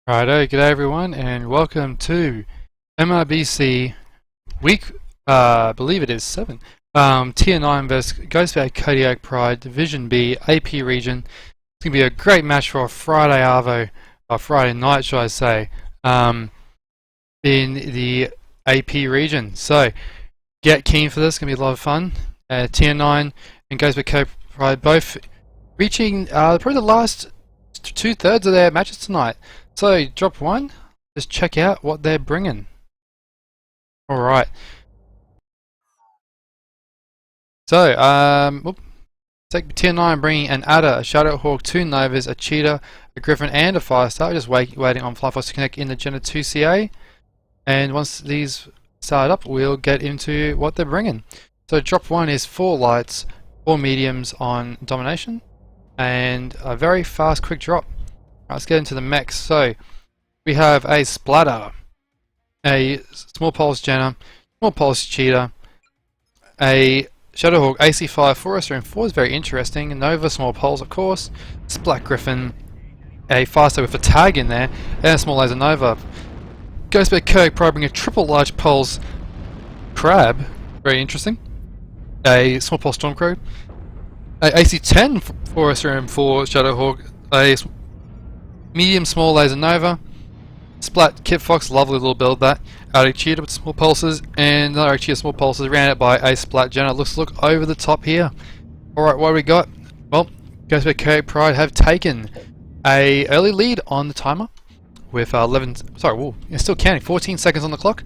Righto, g'day everyone, and welcome to MRBC week, believe it is 7. Tier 9 vs Ghostbed Kodiak Pride, Division B, AP region. It's going to be a great match for a Friday Arvo, or Friday night, should I say, in the AP region. So, get keen for this, it's going to be a lot of fun. Tier 9 and Ghostbed Kodiak Pride both reaching probably the last 2/3 of their matches tonight. So, drop one, just check out what they're bringing. Alright. So, take tier 9 bringing an Adder, a Shadowhawk, 2 Novas, a Cheetah, a Griffin, and a 5-star. Just waiting on Flyforce to connect in the Gen 2 CA. And once these start up, we'll get into what they're bringing. So, drop 1 is 4 lights, 4 mediums on domination, and a very fast, quick drop. Let's get into the mechs. So we have a Splatter, a Small Pulse Jenna, Small Pulse Cheetah, a Shadowhawk AC5 Forester, and 4 is very interesting. Nova Small Pulse, of course, Splat Griffin, a Faster with a tag in there, and a Small Laser Nova. Ghostbed Kirk probing a triple large pulse Crab, very interesting. A Small Pulse Stormcrow, a AC10 Forester and 4 Shadowhawk, a medium small laser Nova, Splat Kit Fox, lovely little build that. Arctic Cheetah with small pulses, and another Arctic Cheetah small pulses, ran out by a Splat Jenna. Looks to look over the top here. Alright, what do we got? Well, Ghostbed Kodiak Pride have taken a early lead on the timer with 11, sorry, whoa, it's still counting, 14 seconds on the clock.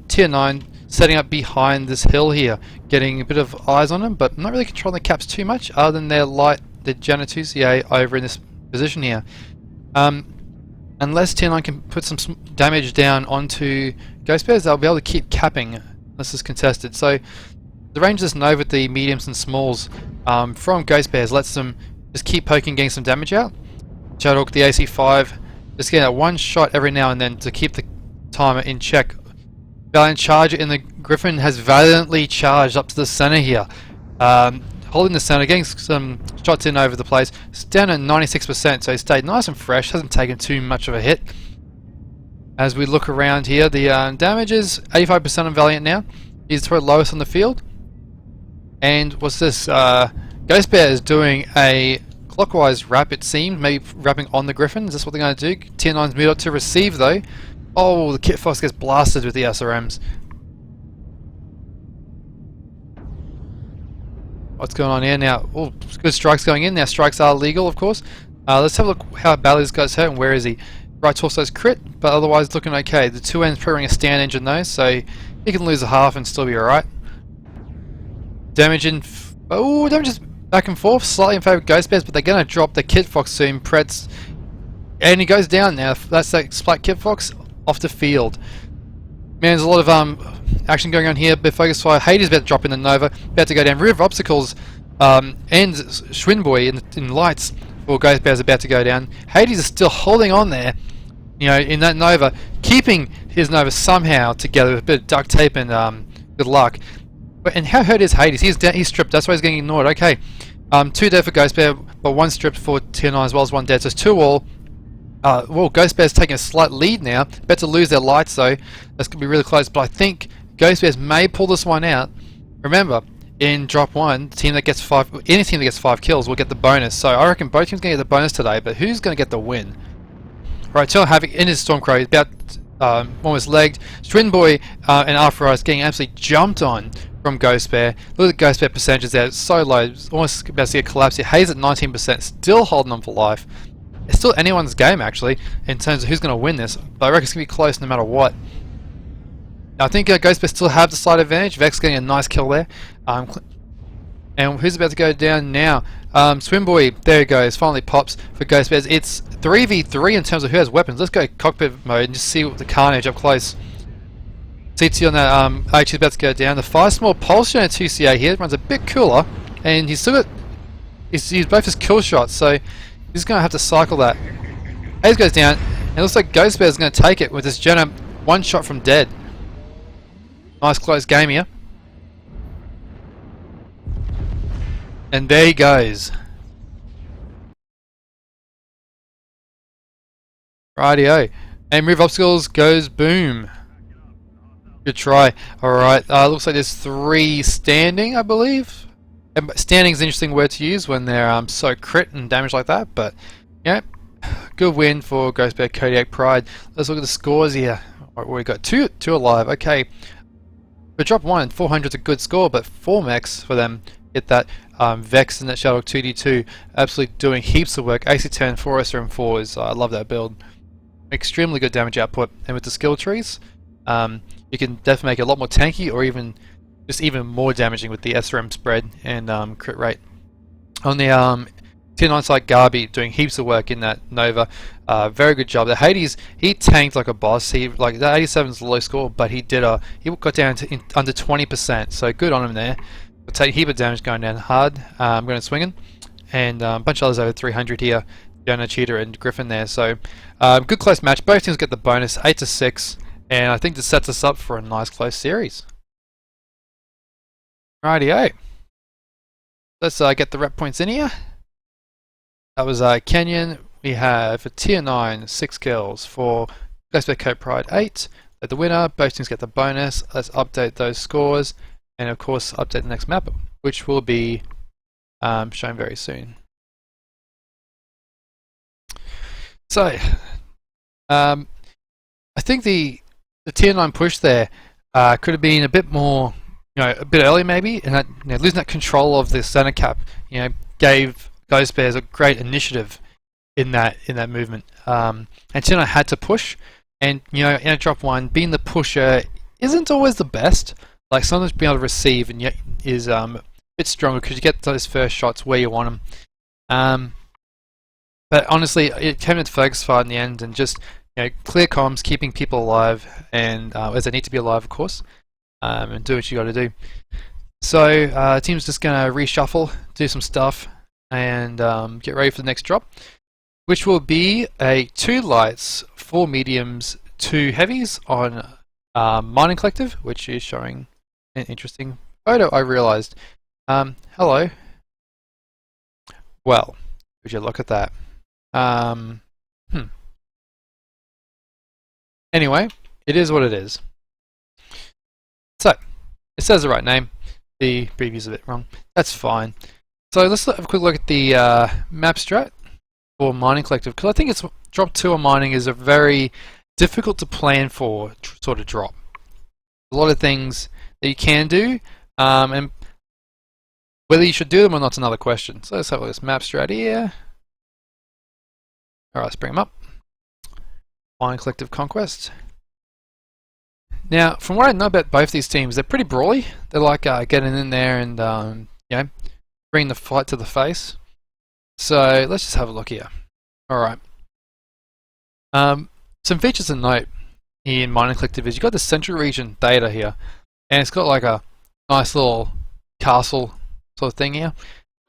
Tier 9 setting up behind this hill here, getting a bit of eyes on them, but not really controlling the caps too much other than their light, the Gen 2 CA over in this position here. Unless Tier 9 can put some damage down onto Ghostbears, they'll be able to keep capping unless it's contested. So the range of this Nova with the mediums and smalls from Ghostbears lets them just keep poking, getting some damage out. Shadowhawk, the AC5, just getting that one shot every now and then to keep the timer in check. Valiant Charger in the Griffin has valiantly charged up to the center here. Holding the center, getting some shots in over the place. It's down at 96%, so he stayed nice and fresh, hasn't taken too much of a hit. As we look around here, the damage is 85% on Valiant now. He's probably lowest on the field. And what's this? Ghostbear is doing a clockwise wrap, it seems, maybe wrapping on the Griffin. Is this what they're going to do? Tier 9's moved up to receive though. Oh, the Kit Fox gets blasted with the SRMs. What's going on here now? Oh, good strikes going in. Now strikes are legal, of course. Let's have a look how badly this guy's hurt and where is he. Right torso's crit, but otherwise looking okay. The 2 ends probably a stand engine though, so he can lose a half and still be alright. Damage in... oh, damage is back and forth, slightly in favour of Ghostbears, but they're going to drop the Kit Fox soon. Pretz, and he goes down now. That's that Splat Kit Fox off the field. Man, there's a lot of action going on here. But Focus Fire, Hades about to drop in the Nova, about to go down. River Obstacles and Schwinboy in lights for Ghostbears about to go down. Hades is still holding on there, you know, in that Nova, keeping his Nova somehow together with a bit of duct tape and good luck. And how hurt is Hades? He's stripped, that's why he's getting ignored. Okay, 2 dead for Ghostbear, but 1 stripped for Tier 9 as well as 1 dead, so it's 2 all. Well, Ghostbear's taking a slight lead now. About to lose their lights though. That's going to be really close, but I think Ghostbears may pull this one out. Remember, in drop 1, the team that gets 5, any team that gets 5 kills will get the bonus. So I reckon both teams are going to get the bonus today, but who's going to get the win? Right, Tell Havoc in his Stormcrow, about almost legged. Schwinboy and Arthur getting absolutely jumped on from Ghostbear. Look at the Ghostbear percentages there, it's so low, it's almost about to get collapsed here. Hayes at 19%, still holding on for life. It's still anyone's game actually in terms of who's going to win this, but I reckon it's going to be close no matter what. Now, I think Ghostbears still have the slight advantage. Vex getting a nice kill there. And who's about to go down now? Swimboy, there he goes, finally pops for Ghostbears. It's 3v3 in terms of who has weapons. Let's go cockpit mode and just see what the carnage up close. CT on that, actually about to go down. The 5 small pulse Gen 2 CA here runs a bit cooler, and he's still got, he's used both his kill shots, so he's going to have to cycle that. Hayes goes down, and it looks like Ghostbear is going to take it with this Jenna 1 shot from dead. Nice close game here. And there he goes. Rightio. And move obstacles goes boom. Good try. Alright, looks like there's 3 standing, I believe. And standing is an interesting word to use when they're so crit and damage like that, but yeah, good win for Ghost Bear Kodiak Pride. Let's look at the scores here. Alright, we got two alive. Okay, for drop 1, 400 is a good score, but 4 mechs for them. Get that Vex and that Shadow 2D2 absolutely doing heaps of work. AC10, 4S and 4s. I love that build. Extremely good damage output, and with the skill trees, you can definitely make it a lot more tanky, or even more damaging with the SRM spread and crit rate. On the Tier 9 side, Garby doing heaps of work in that Nova. Very good job. The Hades, he tanked like a boss. He like that 87's a low score, but he got down to under 20%. So good on him there. We'll take a heap of damage going down hard. I'm going to swing in, and a bunch of others over 300 here. Jonah, Cheetah, and Griffin there. So good close match. Both teams get the bonus 8-6, and I think this sets us up for a nice close series. Rightio. Let's get the rep points in here. That was Kenyon. We have for Tier 9, 6 kills. For Ghost Bear Coat Pride, 8. They're the winner. Both teams get the bonus. Let's update those scores. And of course, update the next map, which will be shown very soon. So, I think the Tier 9 push there could have been a bit more, a bit earlier maybe, and that, losing that control of the center cap, gave Ghost Bears a great initiative in that movement. And Tier 9 had to push, and in a drop 1, being the pusher isn't always the best. Like sometimes being able to receive and yet is a bit stronger because you get those first shots where you want them. But honestly, it came into focus fire in the end, and just clear comms, keeping people alive, and as they need to be alive, of course, and do what you got to do. So the team's just gonna reshuffle, do some stuff, and get ready for the next drop, which will be a 2 lights, 4 mediums, 2 heavies on Mining Collective, which is showing an interesting photo. I realized. Hello. Well, would you look at that? Anyway, it is what it is. So, it says the right name. The preview's a bit wrong. That's fine. So let's have a quick look at the map strat for Mining Collective, because I think it's drop 2 on mining is a very difficult to plan for sort of drop. A lot of things that you can do, and whether you should do them or not is another question. So let's have a look at this map strat here. Alright, let's bring them up. Mining Collective Conquest. Now, from what I know about both these teams, they're pretty brawly. They're like getting in there and bringing the fight to the face. So let's just have a look here. Alright. Some features to note in Mining Collective is you've got the central region data here, and it's got like a nice little castle sort of thing here.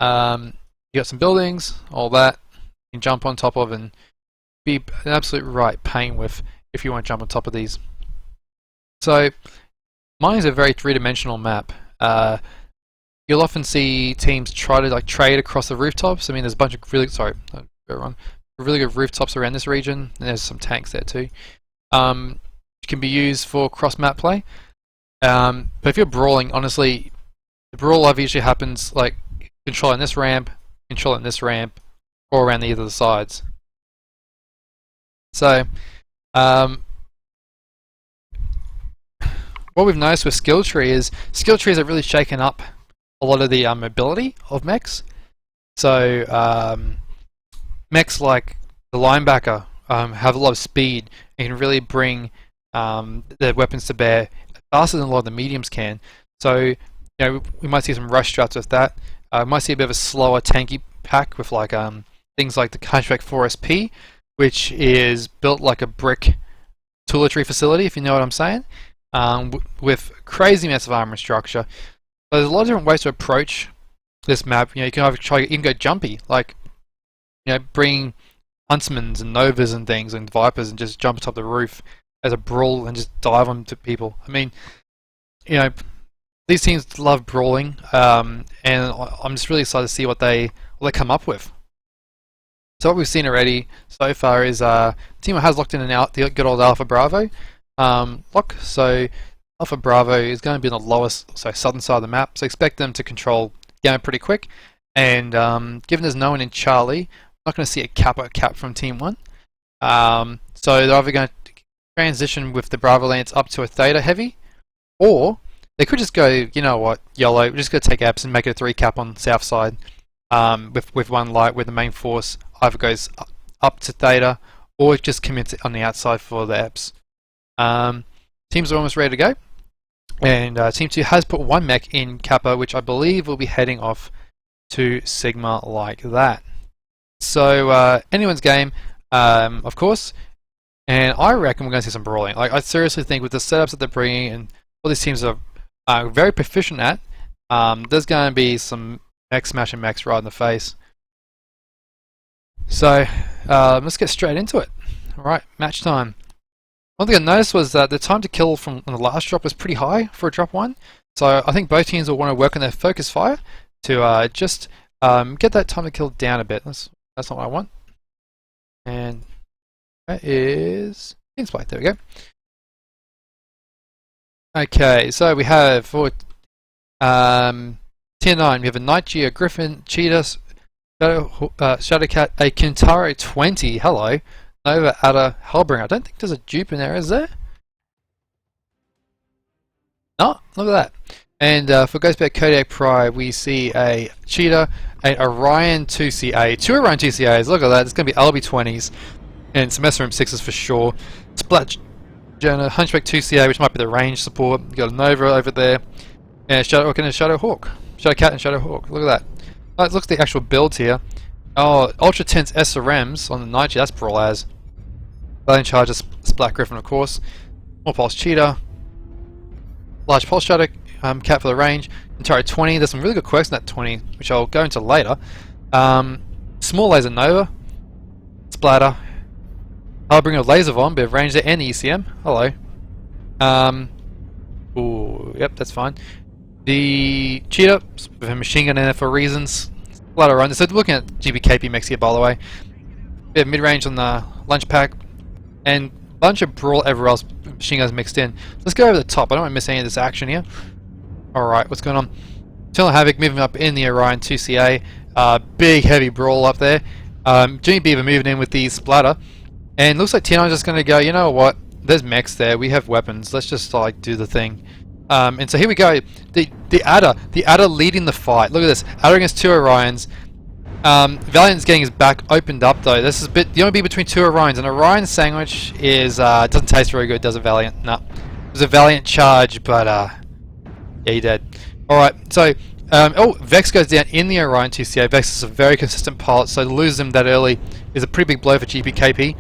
You got some buildings, all that you can jump on top of and be an absolute right pain with if you want to jump on top of these. So mining is a very three-dimensional map. You'll often see teams try to trade across the rooftops. I mean, there's a bunch of really good rooftops around this region, and there's some tanks there too. Which can be used for cross-map play. But if you're brawling, honestly, the brawl live usually happens like controlling this ramp, or around either of the sides. So, what we've noticed with skill trees have really shaken up a lot of the mobility of mechs. So, mechs like the linebacker have a lot of speed and can really bring their weapons to bear faster than a lot of the mediums can. So, we might see some rush strats with that. We might see a bit of a slower tanky pack with like things like the Hunchback 4SP, which is built like a brick toiletry facility, if you know what I'm saying, with crazy amounts of armor and structure. So there's a lot of different ways to approach this map. You can either you can go jumpy, like bring huntsmans and novas and things and vipers and just jump atop the roof as a brawl and just dive onto people. I mean, these teams love brawling, and I'm just really excited to see what they come up with. So what we've seen already so far is Team has locked in the good old Alpha Bravo lock. So Alpha Bravo is going to be on the lowest, so southern side of the map. So expect them to control Gamma pretty quick. And given there's no one in Charlie, I'm not going to see a cap from Team 1. So they're either going to transition with the Bravo Lance up to a Theta heavy, or they could just go, you know what, YOLO, we're just going to take Apps and make it a 3 cap on south side with one light where the main force either goes up to Theta or it just commits it on the outside for the Apps. Teams are almost ready to go, and Team 2 has put one mech in Kappa, which I believe will be heading off to Sigma like that. So anyone's game, of course, and I reckon we're going to see some brawling. Like, I seriously think with the setups that they're bringing and all these teams are very proficient at, there's going to be some mech smashing mechs right in the face. So let's get straight into it. Alright, match time. One thing I noticed was that the time to kill from the last drop was pretty high for a drop 1, so I think both teams will want to work on their focus fire to just get that time to kill down a bit. That's not what I want. And that is Inspike. There we go. Okay, so we have for tier 9, we have a Nightgear, Griffin, Cheetah, Shadowcat, a Kintaro 20. Hello. Nova, Ada, Hellbringer. I don't think there's a dupe in there, is there? No, look at that. And for Ghostbear Kodiak Pride, we see a Cheetah, a Orion 2CA, 2 Orion 2CAs, look at that, it's going to be LB20s, and some SRM 6s for sure. Splat Jonah, Hunchback 2CA, which might be the range support. You got a Nova over there, and a Shadowhawk and a Shadowhawk. Shadowcat and Shadowhawk, look at that. Let's look at the actual builds here. Oh, Ultra Tense SRMs on the Nightgear, that's Brawl as. Valiant Charger, Splat Griffin, of course. More Pulse Cheetah. Large Pulse Shadow Cat for the range. Kintaro 20, there's some really good quirks in that 20, which I'll go into later. Small Laser Nova. Splatter. I'll bring a Laser Von, bit of range there, and ECM. Hello. Ooh, yep, that's fine. The Cheetah, with a machine gun in there for reasons. Splatter run. So looking at GBKP mechs here, by the way. Bit of mid-range on the Lunch Pack. And a bunch of Brawl everywhere else, machine guns mixed in. Let's go over the top. I don't want to miss any of this action here. Alright, what's going on? Eternal Havoc moving up in the Orion 2CA. Big heavy Brawl up there. Jimmy Beaver moving in with the Splatter. And looks like T9 is just going to go, you know what? There's mechs there. We have weapons. Let's just like do the thing. And so here we go. The Adder leading the fight. Look at this. Adder against 2 Orions. Valiant's getting his back opened up though. This is a bit, you want to be between 2 Orions. An Orion sandwich is doesn't taste very good, does a Valiant? No. It was a Valiant charge, but yeah, he dead. Alright, so oh, Vex goes down in the Orion 2CA. Vex is a very consistent pilot, so to lose him that early is a pretty big blow for GBKP.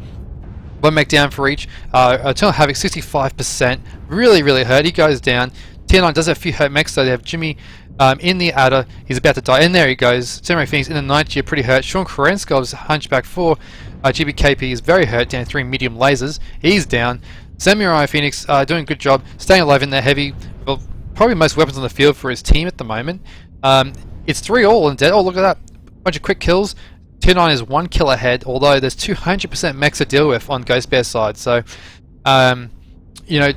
One mech down for each. Eternal Havoc 65%. Really hurt. He goes down. Tier 9 does have a few hurt mechs, so they have Jimmy in the Adder. He's about to die. And there he goes. Samurai Phoenix in the Nightgear, pretty hurt. Sean Korenskov's Hunchback 4. GBKP is very hurt, down 3 medium lasers. He's down. Samurai Phoenix doing a good job, staying alive in there heavy. Well, probably most weapons on the field for his team at the moment. It's 3 all and dead. Oh, look at that. Bunch of quick kills. Tier 9 is 1 kill ahead, although there's 200% mechs to deal with on Ghost Bear's side. So, you know,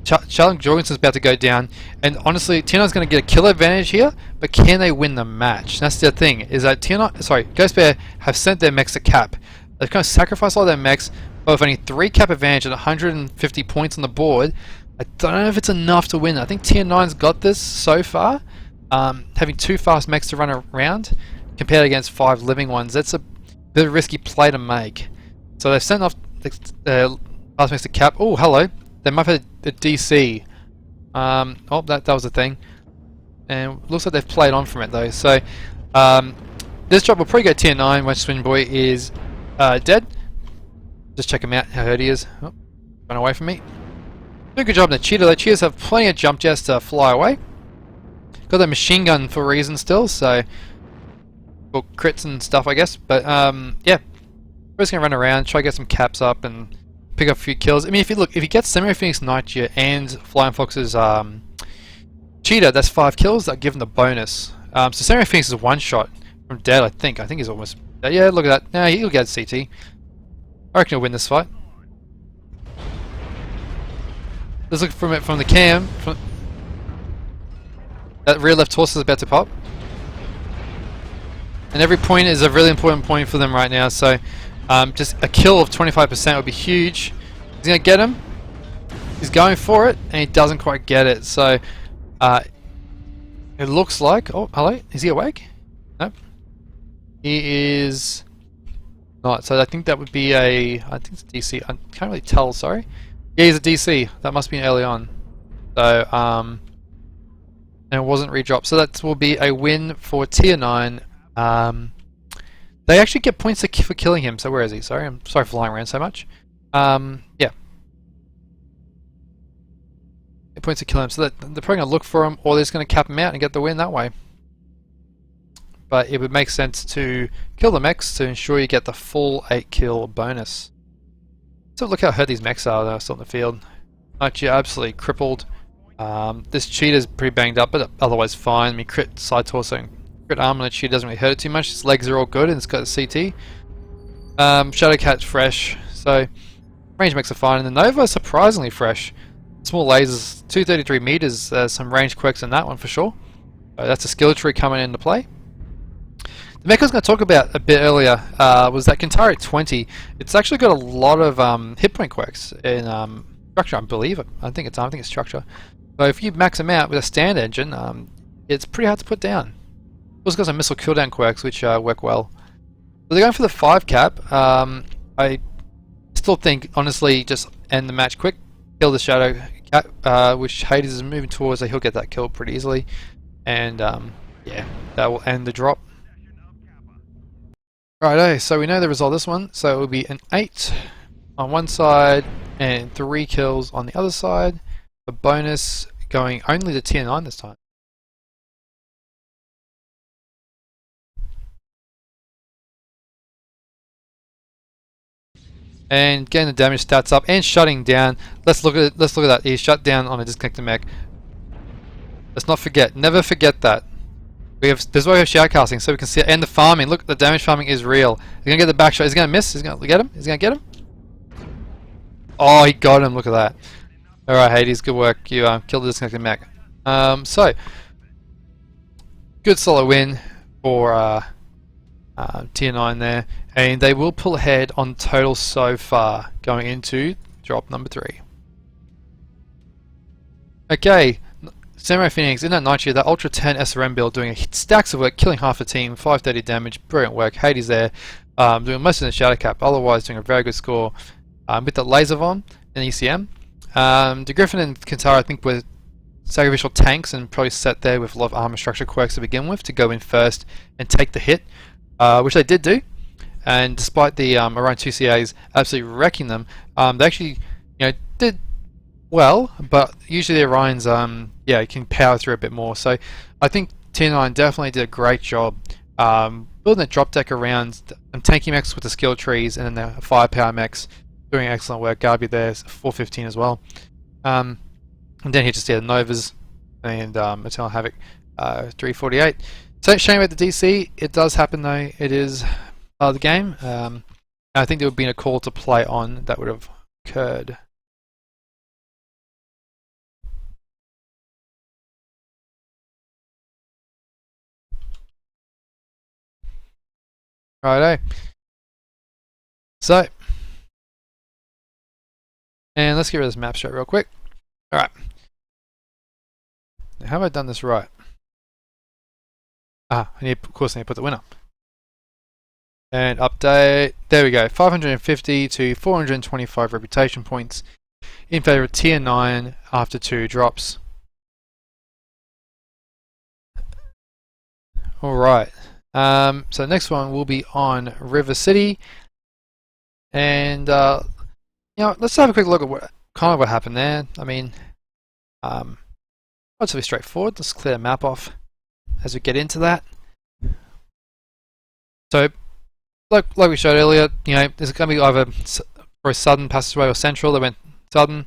Charlie Jorgensen's about to go down, and honestly, Tier 9's going to get a kill advantage here, but can they win the match? That's the thing, is that Ghost Bear have sent their mechs to cap. They've kind of sacrificed all their mechs, but with only 3 cap advantage and 150 points on the board, I don't know if it's enough to win. I think Tier 9's got this so far, having 2 fast mechs to run around, compared against 5 living ones. That's a bit of a risky play to make. So they've sent off the fast mechs to cap. Oh, hello. They might have a DC. Oh, that was a thing. And looks like they've played on from it though. So this drop will probably go Tier 9 when Swing Boy is dead. Just check him out, how hurt he is. Oh, run away from me. Doing a good job on the Cheetah. The Cheetahs have plenty of jump jets to fly away. Got their machine gun for a reason still, so for crits and stuff I guess. But yeah. We're just gonna run around, try to get some caps up and pick up a few kills. I mean, if you get Samurai Phoenix Nightgear and Flying Fox's Cheetah, that's 5 kills. That give him the bonus. So Samurai Phoenix is a 1-shot from dead. I think he's almost Yeah, look at that. Now he'll get CT. I reckon he'll win this fight. Let's look from it from the cam. That rear left torso is about to pop. And every point is a really important point for them right now, so just a kill of 25% would be huge. He's going to get him. He's going for it, and he doesn't quite get it, so it looks like... Oh, hello? Is he awake? Nope. He is not, so I think that would be a... I think it's DC. I can't really tell, sorry. Yeah, he's a DC. That must be early on. So, and it wasn't redropped, so that will be a win for Tier 9. They actually get points for killing him, so where is he? Sorry, I'm sorry for flying around so much. Yeah. Get points to kill him, so that they're probably going to look for him, or they're just going to cap him out and get the win that way. But it would make sense to kill the mechs to ensure you get the full 8 kill bonus. So look how hurt these mechs are though, still in the field. Actually absolutely crippled. This cheetah's pretty banged up, but otherwise fine. I mean, crit side torso and crit arm on the cheetah doesn't really hurt it too much. His legs are all good and it's got a CT. Shadowcat's fresh, so range mechs are fine. And the Nova is surprisingly fresh. Small lasers, 233 meters, some range quirks in that one for sure. So that's a skill tree coming into play. The mech I was going to talk about a bit earlier was that Kintari 20. It's actually got a lot of hit point quirks in structure, I believe it. I think it's structure. So if you max them out with a stand engine, it's pretty hard to put down. Also got some missile cooldown quirks which work well. So they're going for the 5 cap. I still think, honestly, just end the match quick, kill the Shadow Cat, which Hades is moving towards, so he'll get that kill pretty easily. And yeah, that will end the drop. Righto, so we know the result of this one, so it will be an 8 on one side and 3 kills on the other side. A bonus going only to tier 9 this time. And getting the damage stats up and shutting down. Let's look at that. He's shut down on a disconnected mech. Let's not forget, never forget that. This is why we have shoutcasting, so we can see it. And the farming. Look, the damage farming is real. He's gonna get the back shot. He's gonna miss. He's gonna get him. He's gonna get him. Oh, he got him. Look at that. All right, Hades, good work. You killed the disconnected mech. So good solo win for tier 9 there, and they will pull ahead on total so far going into drop number 3. Okay. Samurai Phoenix in that night shield, that Ultra 10 SRM build doing stacks of work, killing half a team, 530 damage, brilliant work. Hades there, doing most of the Shadow Cap, otherwise doing a very good score with the Laser Von and ECM. The Griffin and Kintara I think were sacrificial tanks and probably set there with a lot of armor structure quirks to begin with to go in first and take the hit, which they did do. And despite the Orion 2 CAs absolutely wrecking them, they actually did well, but usually the Orions yeah, can power through a bit more. So I think Tier 9 definitely did a great job building a drop deck around tanky mechs with the skill trees and then the firepower mechs doing excellent work. Garby there's 415 as well. And then here just the Novas and Eternal Havoc 348. So shame about the DC. It does happen though. It is part of the game. I think there would have been a call to play on that would have occurred. Righto. So, and let's get rid of this map straight real quick. Alright. Now, have I done this right? Of course I need to put the winner. And update. There we go. 550 to 425 reputation points in favor of tier 9 after 2 drops. Alright. So the next one will be on River City, and let's have a quick look at what happened there. I mean, relatively straightforward. Let's clear the map off as we get into that. So, like we showed earlier, there's going to be either for a southern passageway or central. They went southern,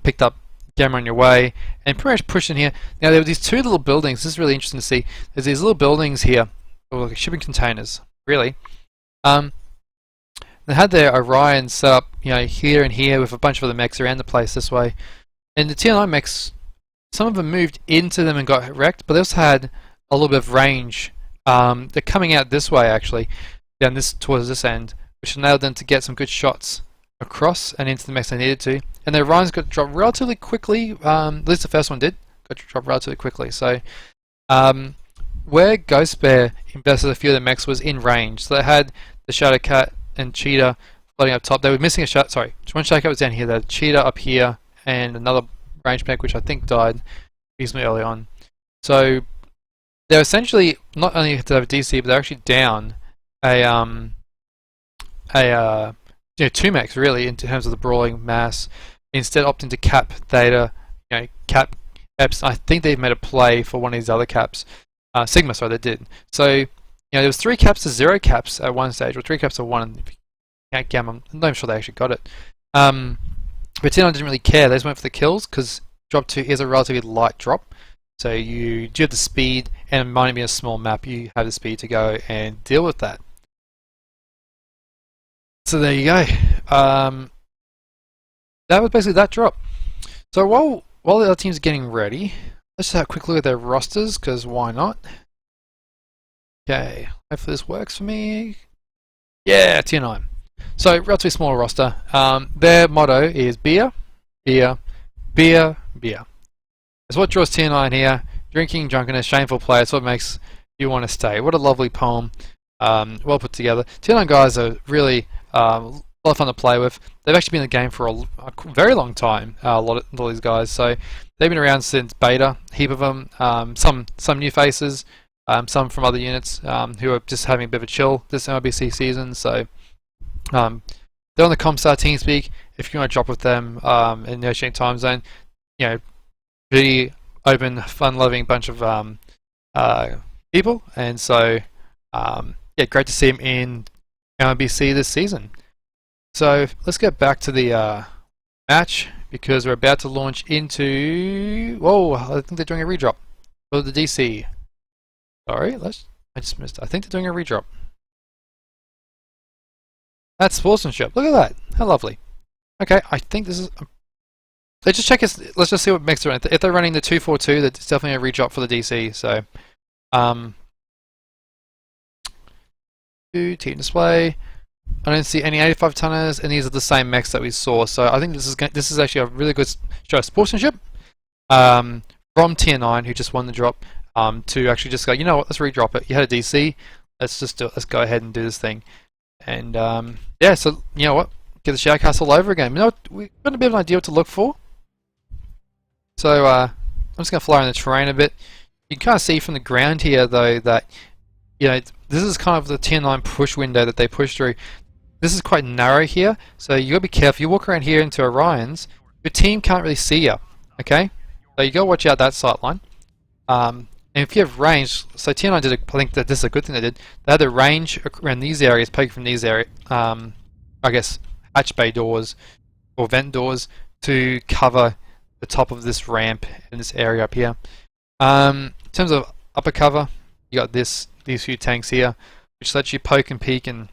picked up Gamma on your way, and pretty much pushed in here. Now there were these 2 little buildings. This is really interesting to see. There's these little buildings here. Like shipping containers, really. They had their Orion set up, here and here with a bunch of other mechs around the place this way. And the Tier 9 mechs, some of them moved into them and got wrecked, but they also had a little bit of range. They're coming out this way actually, down this towards this end, which enabled them to get some good shots across and into the mechs they needed to. And their Orions got dropped relatively quickly, at least the first one did, got dropped relatively quickly. So where Ghost Bear invested a few of the mechs was in range. So they had the Shadow Cat and Cheetah floating up top. They were missing one Shadow Cat was down here, they had Cheetah up here, and another range mech which I think died reasonably early on. So they're essentially not only to have a DC, but they're actually down two mechs really in terms of the brawling mass. Instead opting to cap Theta, cap Eps. I think they've made a play for one of these other caps. Sigma, sorry, they did. So there was 3 caps to 0 caps at one stage, or 3 caps to 1. Count Gamma, I'm not even sure they actually got it. But T9 didn't really care. They just went for the kills because drop 2 is a relatively light drop. So you do have the speed, and it might be a small map. You have the speed to go and deal with that. So there you go. That was basically that drop. So while the other teams are getting ready, let's just have a quick look at their rosters, because why not? Okay, hopefully this works for me. Yeah, Tier 9. So, relatively small roster. Their motto is beer, beer, beer, beer. It's what draws Tier 9 here. Drinking, drunkenness, shameful play. It's what makes you want to stay. What a lovely poem. Well put together. Tier 9 guys are really a lot of fun to play with. They've actually been in the game for a very long time, a lot of these guys. So, they've been around since beta, a heap of them. Some new faces, some from other units who are just having a bit of a chill this MRBC season. So they're on the Comstar TeamSpeak. If you want to drop with them in the Oceanic time zone, pretty open, fun-loving bunch of people. And so great to see them in MRBC this season. So let's get back to the match, because we're about to launch into... Whoa, I think they're doing a redrop for the DC. Sorry, I just missed it. I think they're doing a redrop. That's sportsmanship. Look at that. How lovely. Okay, I think this is... Let's just check let's just see what mechs they're running. If they're running the 242, that's definitely a redrop for the DC. So, team display. I don't see any 85 tonners, and these are the same mechs that we saw. So I think this is actually a really good show of sportsmanship from Tier 9, who just won the drop, to actually just go, you know what, let's redrop it. You had a DC, let's just do it. Let's go ahead and do this thing. And yeah, so you know what, get the shoutcast all over again. You know what, we've got a bit of an idea what to look for. So I'm just going to fly around the terrain a bit. You can kind of see from the ground here, though, that this is kind of the Tier 9 push window that they push through. This is quite narrow here, so you got to be careful. You walk around here into Orions, your team can't really see you. Okay, so you got to watch out that sight line. And if you have range, so Tier 9 did, I think that this is a good thing they did. They had the range around these areas, poking from these areas. I guess hatch bay doors or vent doors to cover the top of this ramp in this area up here. In terms of upper cover, you got these few tanks here, which lets you poke and peek and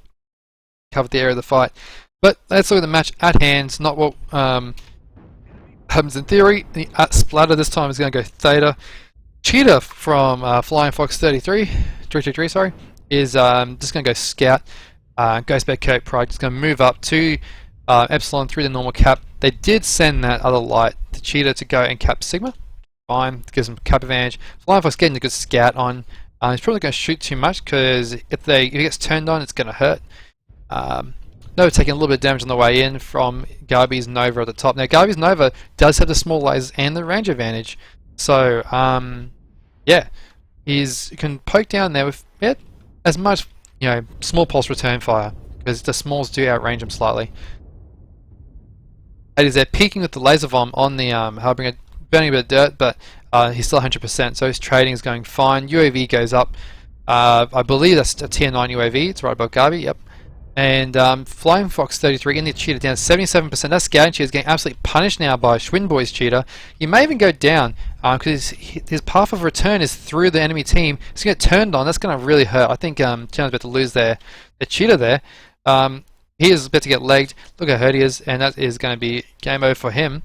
cover the area of the fight. But let's look at the match at hand. It's not what happens in theory. The splatter this time is going to go Theta. Cheetah from Flying Fox 323, sorry, is just going to go Scout. Ghost Bear Coat Pride is going to move up to Epsilon through the normal cap. They did send that other light, the Cheetah, to go and cap Sigma. Fine, gives them cap advantage. Flying Fox getting a good Scout on. He's probably going to shoot too much, because if he gets turned on, it's going to hurt. Nova taking a little bit of damage on the way in from Garby's Nova at the top. Now, Garby's Nova does have the small lasers and the range advantage. So, yeah, he can poke down there with as much, small pulse return fire, because the smalls do outrange him slightly. And they're peeking with the laser bomb on the Harbinger, burning a bit of dirt, but he's still 100%, so his trading is going fine. UAV goes up. I believe that's a Tier 9 UAV. It's right above Garby. Yep. And Flying Fox 33 in the cheetah down 77%. That scouting cheetah is getting absolutely punished now by Schwinboy's cheetah. He may even go down because his path of return is through the enemy team. He's going to get turned on. That's going to really hurt. I think China's about to lose their cheetah there. He is about to get legged. Look how hurt he is, and that is going to be game over for him.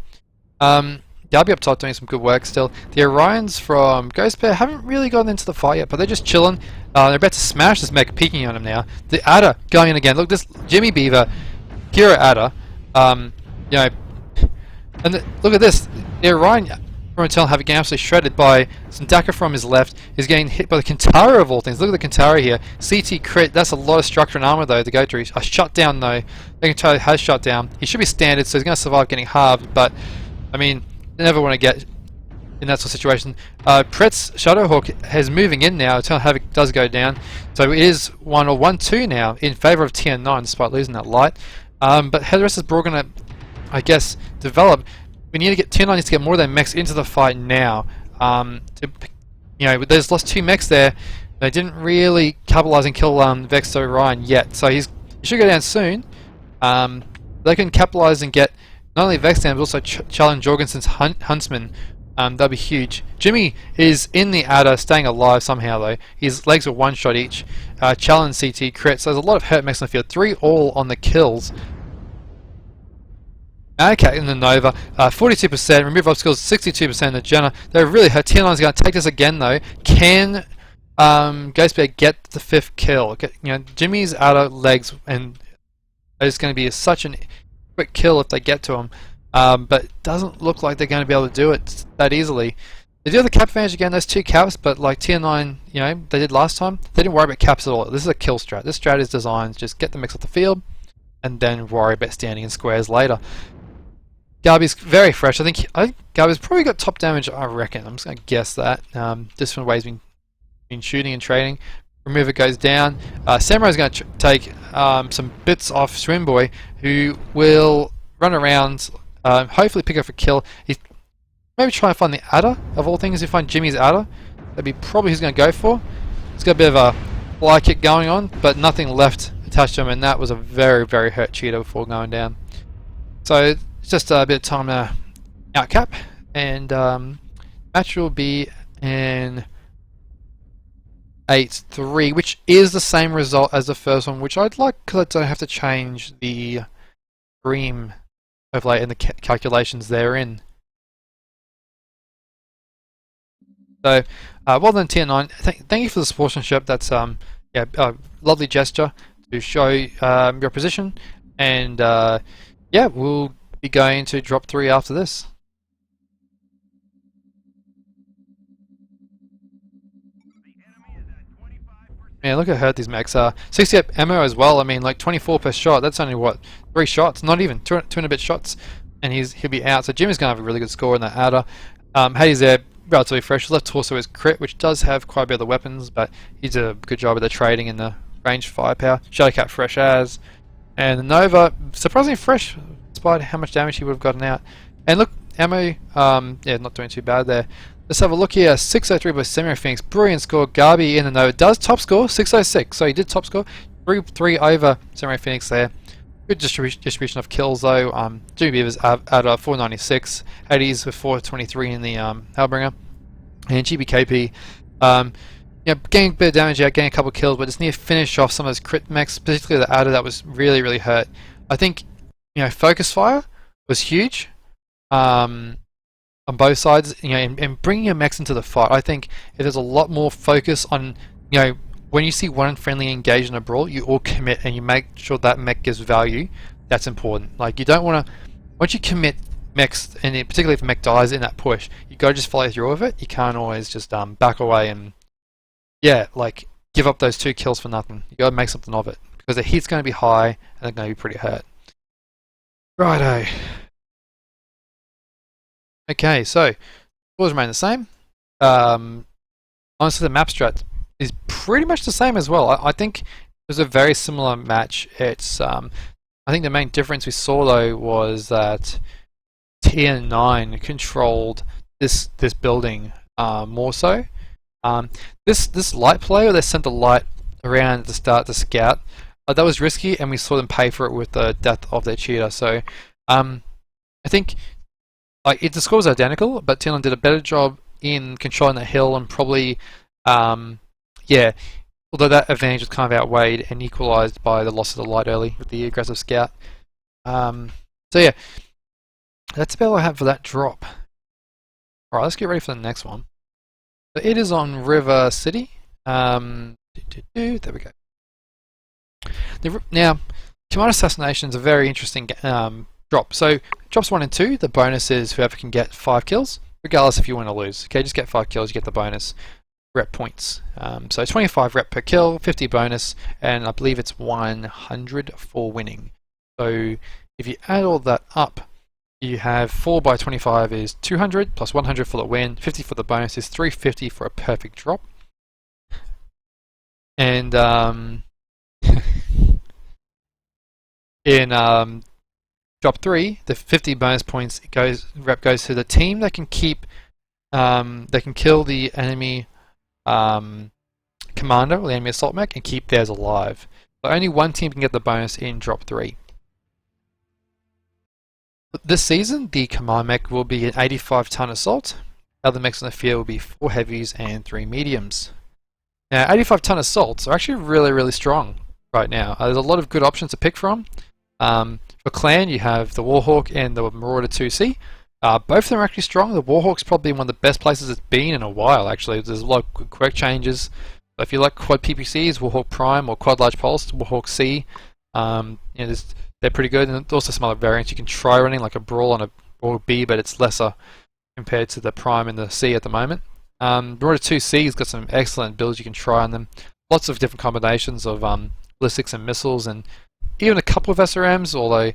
Darby up top doing some good work still. The Orions from Ghost Bear haven't really gotten into the fight yet, but they're just chilling. They're about to smash this mech, peeking on him now. The Adder going in again. Look, this Jimmy Beaver, Kira Adder. You know, and look at this. The Orion from Eternal Havoc getting absolutely shredded by Sandaka from his left. He's getting hit by the Kintara of all things. Look at the Kintara here. CT crit. That's a lot of structure and armor though to go through. A shutdown though. The Kintara has shut down. He should be standard, so he's going to survive getting halved. But I mean, you never want to get in that sort of situation. Pretz Shadowhawk is moving in now. Eternal Havoc does go down, so it is 1-2 now in favour of TN9 despite losing that light. But how the rest of the brawl going to, I guess, develop? We need to get TN9 needs to get more of their mechs into the fight now. There's lost 2 mechs there. They didn't really capitalise and kill Vex Orion yet, so he should go down soon. They can capitalise and get not only Vex down, but also challenge Jorgensen's Huntsman. That'd be huge. Jimmy is in the Adder, staying alive somehow though. His legs are 1 shot each. Challenge CT crit, so there's a lot of hurt mechs in the field. 3 all on the kills. Okay, in the Nova, 42%. Remove obstacles, 62% in the Jenna. They're really hurt. TN9's going to take this again though. Can Ghost Bear get the 5th kill? Jimmy's Adder legs and it's going to be such an quick kill if they get to him, but it doesn't look like they're going to be able to do it that easily. They do have the cap advantage again, those 2 caps, but like TN9, they did last time, they didn't worry about caps at all. This is a kill strat. This strat is designed to just get the mix off the field and then worry about standing in squares later. Garby's very fresh. I think Garby's probably got top damage, I reckon. I'm just going to guess that, just from the way he's been shooting and trading. Remover goes down. Samurai's going to take some bits off Swimboy, who will run around, hopefully pick up a kill. He's maybe try and find the Adder, of all things. If you find Jimmy's Adder, that'd be probably who he's going to go for. He's got a bit of a fly kick going on, but nothing left attached to him, and that was a very, very hurt cheetah before going down. So it's just a bit of time to outcap, and match will be in 8-3, which is the same result as the first one, which I'd like because I don't have to change the stream overlay and the calculations therein. So, well done TN9. Thank you for the sponsorship. That's a lovely gesture to show your position, and we'll be going to drop 3 after this. Man, look how hurt these mechs are. 68 ammo as well. I mean, like 24 per shot. That's only what, 3 shots? Not even 2 and a bit shots, and he'll be out. So Jimmy's gonna have a really good score in that Adder. Hades there, relatively fresh. His left torso is crit, which does have quite a bit of the weapons, but he did a good job of the trading and the range firepower. Shadowcat fresh as, and the Nova surprisingly fresh, despite how much damage he would have gotten out. And look, ammo, not doing too bad there. Let's have a look here. 603 by Samurai Phoenix. Brilliant score. Garby in the Nova does top score, 606. So he did top score. 3 over Samurai Phoenix there. Good distribution of kills though. Jimmy Beavers at 496. Hades with 423 in the Hellbringer. And GBKP, getting a bit of damage out, getting a couple of kills, but just need to finish off some of those crit mechs, particularly the Adder that was really, really hurt. I think, focus fire was huge. On both sides, and bringing your mechs into the fight. I think if there's a lot more focus on, when you see one friendly engaged in a brawl, you all commit and you make sure that mech gives value. That's important. Like, you don't want to, once you commit mechs, and particularly if a mech dies in that push, you got to just follow through with it. You can't always just back away and give up those 2 kills for nothing. You got to make something of it because the hit's going to be high and they're going to be pretty hurt. Righto. Okay, so scores remain the same. Honestly, the map strat is pretty much the same as well. I think it was a very similar match. It's I think the main difference we saw though was that TN9 controlled this building more so. This light play, where they sent the light around at the start to scout, that was risky, and we saw them pay for it with the death of their cheater. So I think the score was identical, but Tianlong did a better job in controlling the hill and probably, yeah, although that advantage was kind of outweighed and equalised by the loss of the light early with the aggressive scout. So yeah, that's about all I have for that drop. Alright, let's get ready for the next one. So it is on River City. There we go. Now, Command Assassination is a very interesting drop. So drops 1 and 2, the bonus is whoever can get 5 kills, regardless if you win or lose. Okay, just get 5 kills, you get the bonus rep points. So 25 rep per kill, 50 bonus, and I believe it's 100 for winning. So if you add all that up, you have 4 by 25 is 200, plus 100 for the win, 50 for the bonus is 350 for a perfect drop. And in drop 3, the 50 bonus points goes to the team that can keep they can kill the enemy commander or the enemy assault mech and keep theirs alive. So only one team can get the bonus in drop 3. This season, the command mech will be an 85-ton assault. Other mechs on the field will be 4 heavies and 3 mediums. Now, 85-ton assaults are actually really, really strong right now. There's a lot of good options to pick from. For clan, you have the Warhawk and the Marauder 2C. Both of them are actually strong. The Warhawk's probably one of the best places it's been in a while, actually. There's a lot of good quirk changes. So if you like quad PPCs, Warhawk Prime or quad large pulse, Warhawk C, they're pretty good. And also some other variants you can try running, like a Brawl and a Brawl B, but it's lesser compared to the Prime and the C at the moment. Marauder 2C has got some excellent builds you can try on them. Lots of different combinations of ballistics and missiles, and even a couple of SRMs, although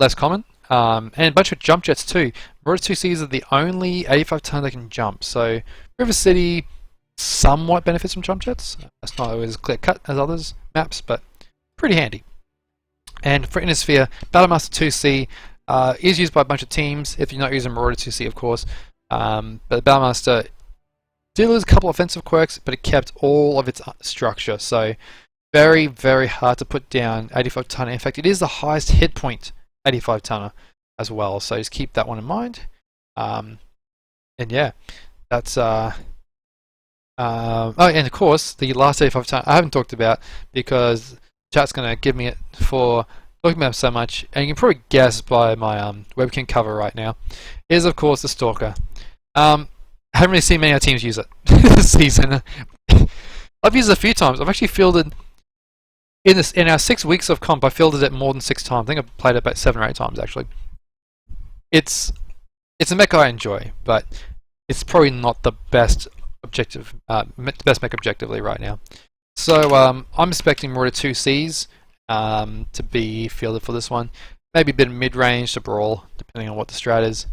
less common. And a bunch of jump jets too. Marauder 2Cs are the only 85-ton that can jump. So River City somewhat benefits from jump jets. That's not always clear cut as others maps, but pretty handy. And for Innisphere, Battlemaster 2C is used by a bunch of teams, if you're not using Marauder 2C, of course. But the Battlemaster did lose a couple of offensive quirks, but it kept all of its structure. So very, very hard to put down 85-tonner. In fact, it is the highest hit point 85-tonner as well. So just keep that one in mind. And yeah, that's oh, and of course the last 85-tonner I haven't talked about because chat's gonna give me it for looking at so much, and you can probably guess by my webcam cover right now, is of course the Stalker. I haven't really seen many other teams use it this season. I've used it a few times. I've actually fielded in our 6 weeks of comp. I fielded it more than 6 times. I think I've played it about 7 or 8 times actually. It's a mech I enjoy, but it's probably not the best objective, best mech objectively right now. So I'm expecting Marauder 2Cs to be fielded for this one. Maybe a bit of mid-range to Brawl, depending on what the strat is.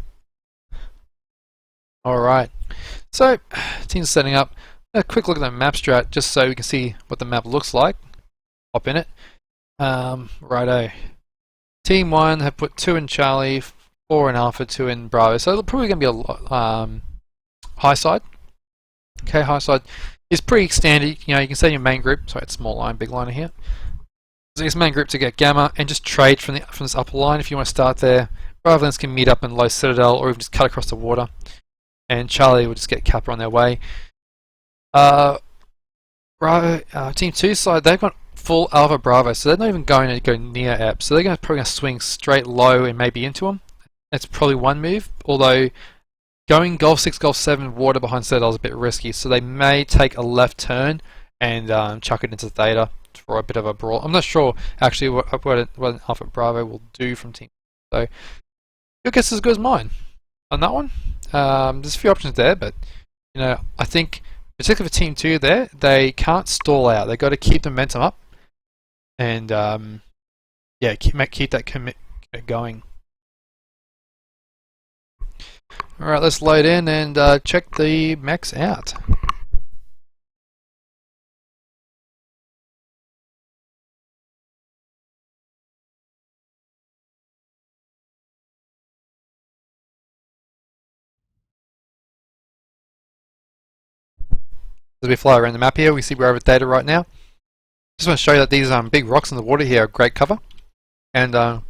Alright, so team's setting up. A quick look at the map strat just so we can see what the map looks like. Hop in it. Righto. Team 1 have put 2 in Charlie, 4 in Alpha, 2 in Bravo. So they're probably going to be a high side. Okay, high side is pretty standard. You know, you can say your main group. Sorry, it's small line, big liner here. So this main group to get Gamma and just trade from this upper line if you want to start there. Bravo Lands can meet up in Low Citadel or even just cut across the water. And Charlie will just get Kappa on their way. Bravo, Team 2 side, they've got full Alpha Bravo, so they're not even going to go near Ep. So they're probably going to swing straight low and maybe into them. That's probably one move, although going Golf 6, Golf 7 water behind Citadel is a bit risky, so they may take a left turn and chuck it into Theta for a bit of a brawl. I'm not sure actually what an Alpha Bravo will do from Team. So your guess is as good as mine on that one. There's a few options there, but you know, I think particularly for Team 2 there, they can't stall out. They've got to keep the momentum up and yeah, keep that commit going. Alright, let's load in and check the mechs out. As we fly around the map here, we see we're over Theta right now. Just want to show you that these big rocks in the water here are great cover, and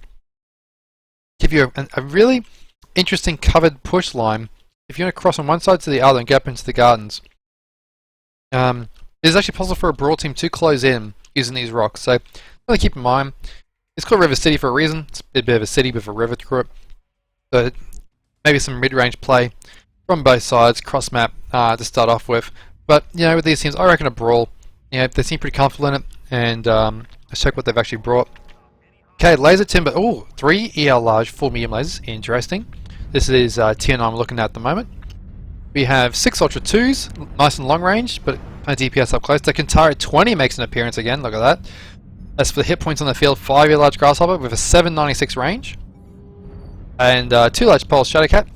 give you a really interesting covered push line if you want to cross from one side to the other and get up into the gardens. It is actually possible for a Brawl team to close in using these rocks, so really keep in mind. It's called River City for a reason. It's a bit of a city with a river through it. So maybe some mid-range play from both sides, cross map to start off with. But you know, with these teams, I reckon a Brawl, you know, they seem pretty comfortable in it, and let's check what they've actually brought. Okay, laser timber. Oh, 3 EL large, 4 medium lasers. Interesting. This is tier 9 we're looking at the moment. We have 6 Ultra 2s, nice and long range, but DPS up close. The Kintari 20 makes an appearance again, look at that. As for the hit points on the field, 5 EL large Grasshopper with a 796 range. And 2 large Pulse Shadowcat.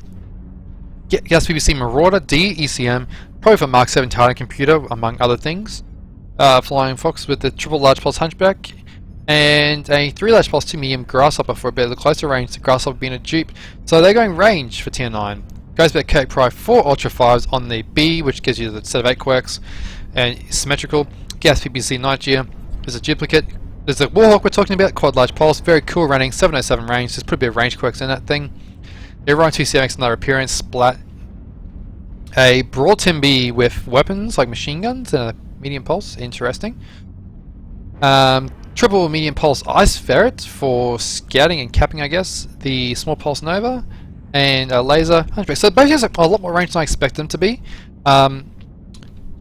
Yes, BBC Marauder, D, ECM, probably for Mark 7 Titan computer, among other things. Flying Fox with the triple large Pulse Hunchback. And a 3 large Pulse 2 medium Grasshopper for a bit of the closer range, the Grasshopper being a dupe. So they're going range for tier 9. Goes back Kirk Pry 4 Ultra 5s on the B, which gives you the set of 8 quirks. And symmetrical. Gas PBC Nightgear. There's a duplicate. There's a Warhawk we're talking about, quad large pulse, very cool running, 707 range, just put a bit of range quirks in that thing. Everyone 2 makes another appearance, splat. A Brawl Timby with weapons like machine guns and a medium pulse, interesting. Triple medium pulse Ice Ferret for scouting and capping, I guess. The small pulse Nova and a laser hunchback. So both have a lot more range than I expect them to be. And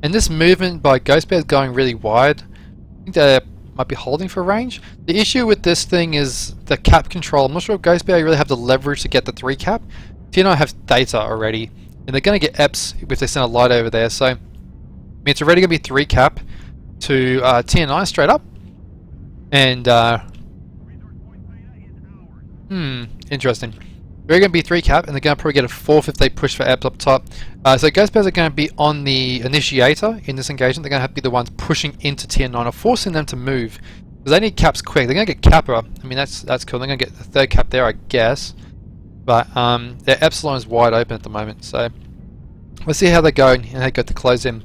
this movement by Ghost Bear is going really wide. I think they're might be holding for range. The issue with this thing is the cap control. I'm not sure if Ghost Bear really have the leverage to get the 3 cap. TNI have data already, and they're going to get EPs if they send a light over there. So I mean, it's already going to be 3 cap to TNI straight up. And interesting. They're going to be 3 cap, and they're going to probably get a 4th if they push for EPs up top. So Ghost Bears are going to be on the initiator in this engagement. They're going to have to be the ones pushing into tier 9 or forcing them to move. Because they need caps quick. They're going to get Kappa. I mean, that's cool. They're going to get the 3rd cap there, I guess. But their Epsilon is wide open at the moment. So we'll see how they go and how they go to close in.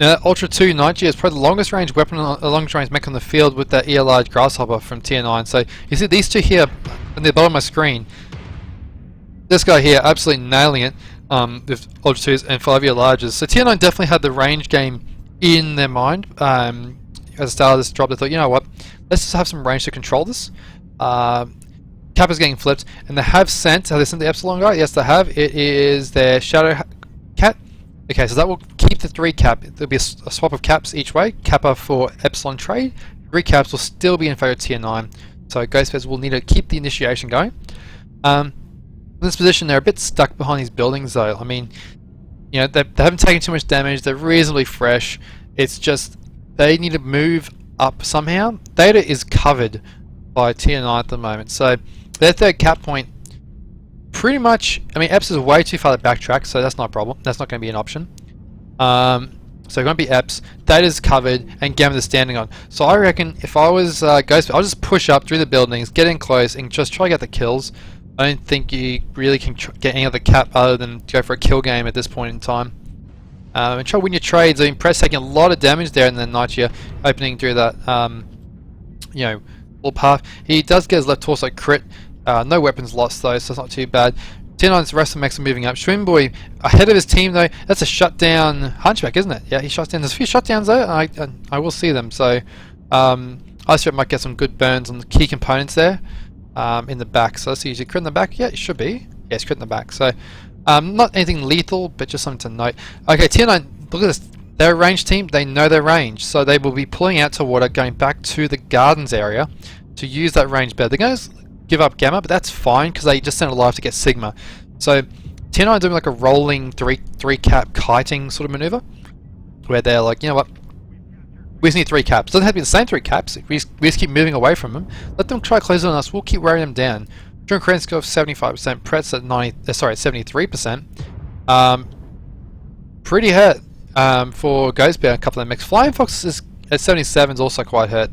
Now, Ultra 2 Nightgear is probably the longest range weapon, longest range mech on the field with that EL large Grasshopper from tier 9. So you see these 2 here on the bottom of my screen. This guy here absolutely nailing it with Ultra 2s and 5 EL larges. So tier 9 definitely had the range game in their mind. At the start of this drop, they thought, you know what, let's just have some range to control this. Kappa's getting flipped, and they have sent the Epsilon guy? Yes, they have. It is their Shadow Cat. Okay, so that will keep the 3 cap. There'll be a swap of caps each way. Kappa for Epsilon trade. 3 caps will still be in favor of tier 9. So Ghost Bears will need to keep the initiation going. In this position, they're a bit stuck behind these buildings though. I mean, you know, they haven't taken too much damage. They're reasonably fresh. It's just they need to move up somehow. Data is covered by tier 9 at the moment. So their 3rd cap point, pretty much, I mean, Eps is way too far to backtrack, so that's not a problem. That's not going to be an option. So going to be Eps, Data's covered, and Gamma is standing on. So I reckon if I was Ghost, I'll just push up through the buildings, get in close, and just try to get the kills. I don't think you really can get any other cap other than go for a kill game at this point in time. And try to win your trades. I mean, Press taking a lot of damage there in the Nightgear, opening through that, you know, little path. He does get his left torso crit. No weapons lost though, so it's not too bad. Tier 9's rest of mechs are moving up. Shrimboy ahead of his team though. That's a shutdown Hunchback, isn't it? Yeah, he shuts down. There's a few shutdowns though. I will see them. So I suspect might get some good burns on the key components there in the back. So let's see. Is it crit in the back? Yeah, it should be. Yeah, it's crit in the back. So not anything lethal, but just something to note. Okay, tier 9. Look at this. They're a range team. They know their range, so they will be pulling out to water, going back to the gardens area to use that range better. They're going to give up Gamma, but that's fine because they just sent a live to get Sigma. So tier 9 are doing like a rolling three cap kiting sort of maneuver, where they're like, you know what, we just need 3 caps. Doesn't have to be the same 3 caps. We just keep moving away from them. Let them try closing on us. We'll keep wearing them down. During credit score of 75%, Pret's at 73%. Pretty hurt for Ghost Bear. A couple of mechs. Flying Fox is at 77 is also quite hurt.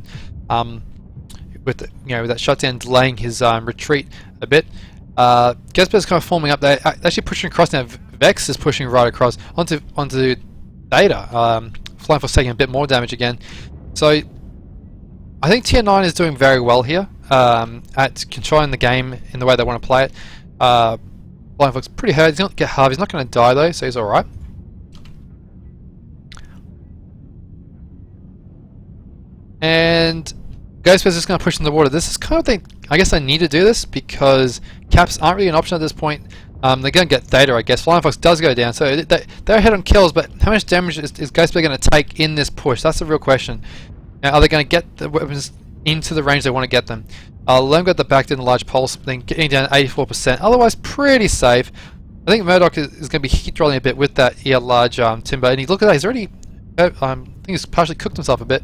With the, with that shutdown delaying his retreat a bit. Ghost Bear's kind of forming up. They're actually pushing across now Vex is pushing right across onto Data. Flying Fox taking a bit more damage again. So I think Tier 9 is doing very well here at controlling the game in the way they want to play it. Flying Fox pretty hurt. He's not get half. He's not going to die though, so he's all right. And Ghostbear's just going to push in the water. This is kind of thing. I guess I need to do this because caps aren't really an option at this point. They're going to get Theta, I guess. Flying Fox does go down, so they're ahead on kills, but how much damage is Ghostbear going to take in this push? That's the real question. Now, are they going to get the weapons into the range they want to get them? Lone at the back did a large pulse, then getting down 84%. Otherwise, pretty safe. I think Murdoch is going to be heat rolling a bit with that large timber. And look at that, he's already, I think he's partially cooked himself a bit.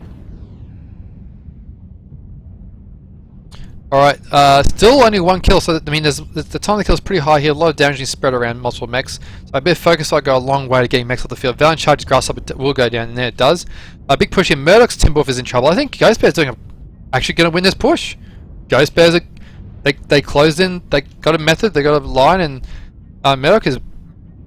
Alright, still only one kill, so I mean the time of the kill is pretty high here, a lot of damage being spread around multiple mechs. So a bit of focus will go a long way to getting mechs off the field. Valiant charges Grasshopper will go down, and there it does. A big push here, Murdoch's Timberwolf is in trouble. I think Ghostbear's actually going to win this push. Ghostbears, they closed in, they got a method, they got a line, and Murdoch is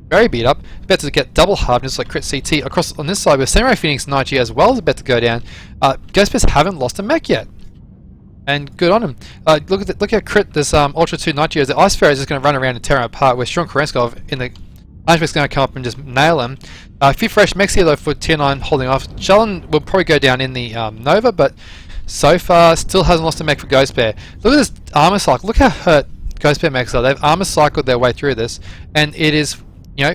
very beat up. He's about to get double halved, just like crit CT. Across on this side with Samurai Phoenix Night as well is about to go down. Ghostbears haven't lost a mech yet. And good on him. Look how crit this Ultra 2 Night Gears. The Ice Fairy is just going to run around and tear him apart, where Strong Kerenskov in the Ice is going to come up and just nail him. A few fresh mechs here though for Tier 9 holding off. Shallan will probably go down in the Nova, but so far still hasn't lost a mech for Ghostbear. Look at this armor cycle. Look how hurt Ghostbear mechs are. They've armor cycled their way through this, and it is,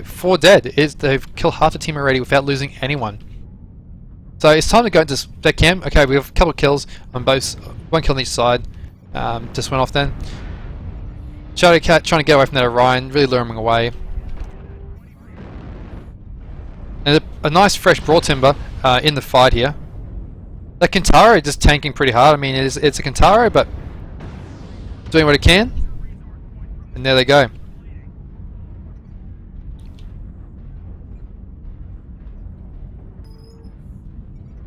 4 dead. They've killed half the team already without losing anyone. So it's time to go into spec cam. Okay, we have a couple of kills on both. One kill on each side. Just went off then. Shadowcat trying to get away from that Orion, really luring him away. And a nice fresh Broad Timber in the fight here. That Kintaro just tanking pretty hard. I mean, it's a Kintaro, but doing what it can. And there they go.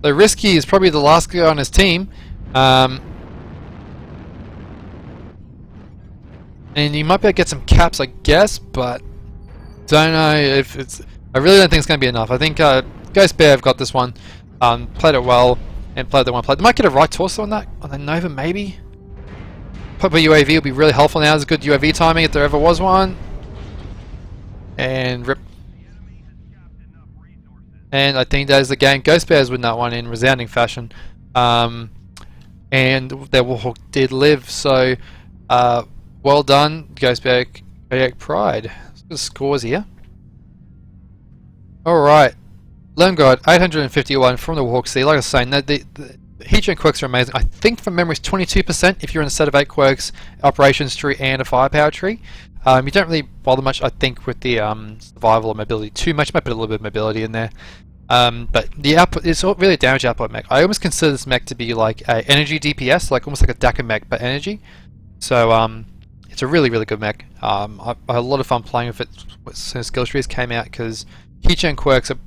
So Risky is probably the last guy on his team. And you might be able to get some caps, I guess, but don't know if it's... I really don't think it's going to be enough. I think Ghostbear have got this one, played it well, and played the one play. They might get a right torso on the Nova, maybe? Probably UAV will be really helpful now. There's a good UAV timing if there ever was one. And rip. And I think that is the game. Ghostbears win that one in resounding fashion. And their Warhawk did live, so... well done, Ghostbear Kodiak Pride. Good scores here. Alright. Lone God, 851 from the Warhawk C. Like I was saying, the heat gen quirks are amazing. I think from memory it's 22% if you're in a set of 8 quirks, operations tree and a firepower tree. You don't really bother much, I think, with the survival or mobility too much. Might put a little bit of mobility in there. But the output is really a damage output mech. I almost consider this mech to be like a energy DPS, like almost like a DACA mech, but energy. So it's a really, really good mech. I had a lot of fun playing with it as soon as skill trees came out, because heat-gen quirks are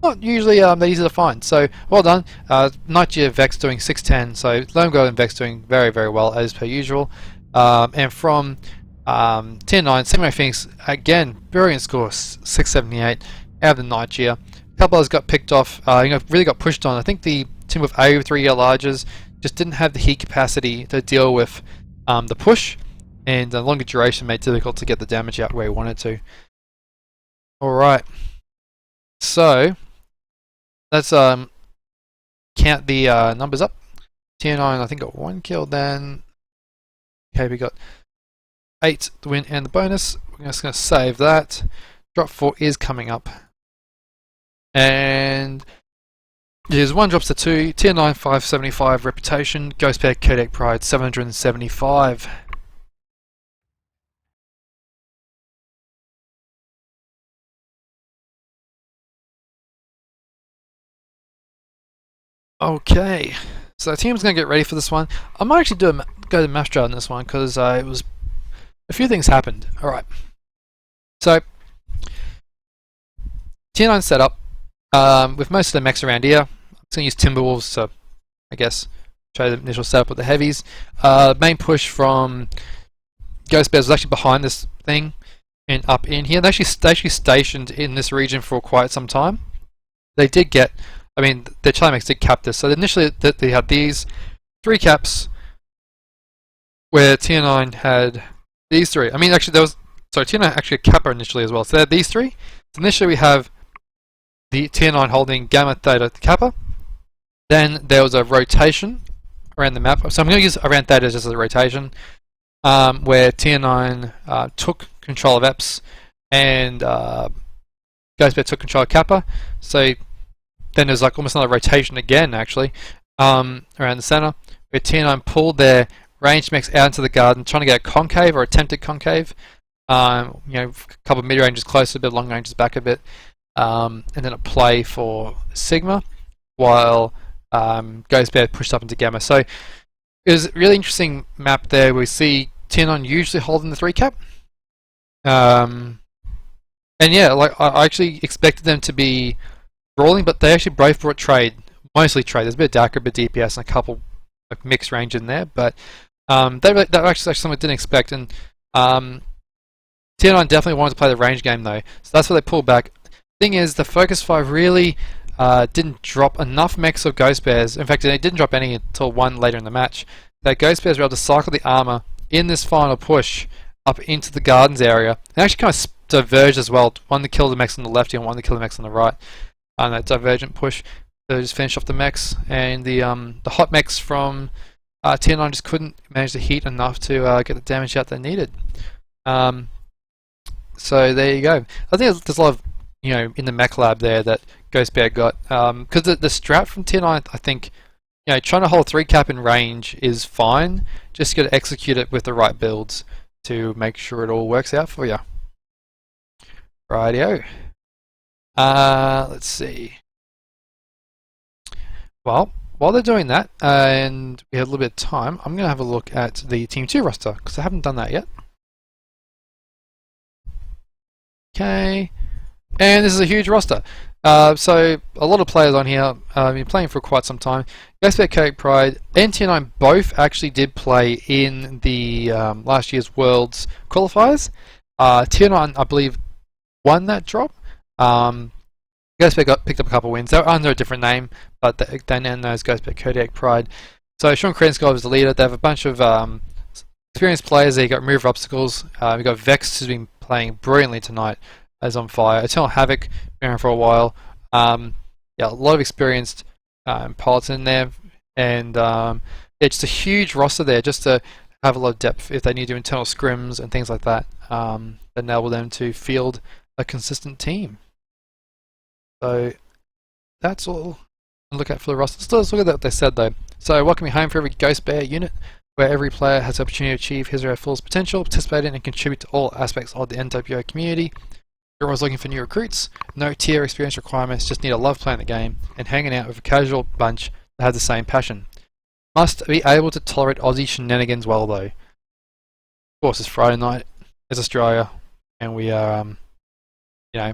not usually that easy to find. So well done. Nightgear Vex doing 610, so Lone God and Vex doing very, very well as per usual. And from Tier 9, Samurai Phoenix, again, brilliant score, 678 out of the Nightgear. A couple others got picked off, really got pushed on. I think the team with A with 3 larges just didn't have the heat capacity to deal with the push, and the longer duration made it difficult to get the damage out where he wanted to. Alright, so let's count the numbers up. Tier 9 I think got 1 kill then. Okay, we got 8 the win and the bonus. We're just going to save that. Drop 4 is coming up. And there's 1 drops to 2. Tier 9 575 reputation. Ghostbear Kodiak Pride 775. Okay, so the team's going to get ready for this one. I might actually go to Master on this one because it was a few things happened. Alright, so Tier 9 setup with most of the mechs around here. I'm going to use Timberwolves to, I guess, show the initial setup with the heavies. Main push from Ghostbears was actually behind this thing. and up in here. They actually stationed in this region for quite some time. They did get, I mean, their Charlie Max did cap this. So initially they had these 3 caps where TN9 had these 3. I mean, actually there was, sorry, TN9 actually had Kappa initially as well. So they had these 3. So initially we have the TN9 holding Gamma, Theta, Kappa. Then there was a rotation around the map. So I'm going to use around Theta just as a rotation, where TN9 took control of EPS and Ghostbear took control of Kappa. So then there's like almost another rotation again, actually, around the center, where TN9 pulled their ranged mechs out into the garden, trying to get a concave or attempted concave. You know, a couple of mid ranges closer, a bit long ranges back a bit, and then a play for Sigma, while Ghostbear pushed up into Gamma. So it was a really interesting map there. We see TN9 usually holding the 3 cap. And yeah, like I actually expected them to be brawling, but they actually both brought trade, mostly trade. There's a bit of DACA, a bit of DPS, and a couple of mixed range in there, but that actually something I didn't expect. And TN9 definitely wanted to play the range game though, so that's why they pulled back. Thing is, the Focus 5 really didn't drop enough mechs of Ghost Bears. In fact, it didn't drop any until 1 later in the match. That Ghost Bears were able to cycle the armor in this final push up into the gardens area, and actually kind of diverged as well. One to kill the mechs on the left and one to kill the mechs on the right. And that divergent push, they just finished off the mechs, and the hot mechs from TN9 just couldn't manage to heat enough to get the damage out they needed. So there you go. I think there's a lot of, you know, in the mech lab there that Ghost Bear got, because the strat from TN9, I think, you know, trying to hold 3 cap in range is fine. Just got to execute it with the right builds to make sure it all works out for you. Rightio. Let's see. Well, while they're doing that, and we have a little bit of time, I'm going to have a look at the Team 2 roster, because I haven't done that yet. Okay. And this is a huge roster. So a lot of players on here have been playing for quite some time. GBKP, Pride, and TN9 both actually did play in the last year's Worlds qualifiers. TN9, I believe, won that drop. Ghostbear picked up a couple wins. They were under a different name, but they now know as Ghostbear Kodiak Pride. So Sean Krenskov was the leader. They have a bunch of experienced players there. You got Remove Obstacles. We got Vex, who's been playing brilliantly tonight, as on fire. Eternal Havoc, been around for a while. Yeah, a lot of experienced pilots in there, and yeah, just a huge roster there, just to have a lot of depth if they need to do internal scrims and things like that. That enable them to field a consistent team. So that's all I look at for the roster. So let's look at what they said though. So welcoming home for every Ghost Bear unit, where every player has the opportunity to achieve his or her fullest potential, participate in and contribute to all aspects of the NWO community. You're always looking for new recruits. No tier experience requirements, just need a love playing the game and hanging out with a casual bunch that have the same passion. Must be able to tolerate Aussie shenanigans well though. Of course, it's Friday night, it's Australia, and we are, you know,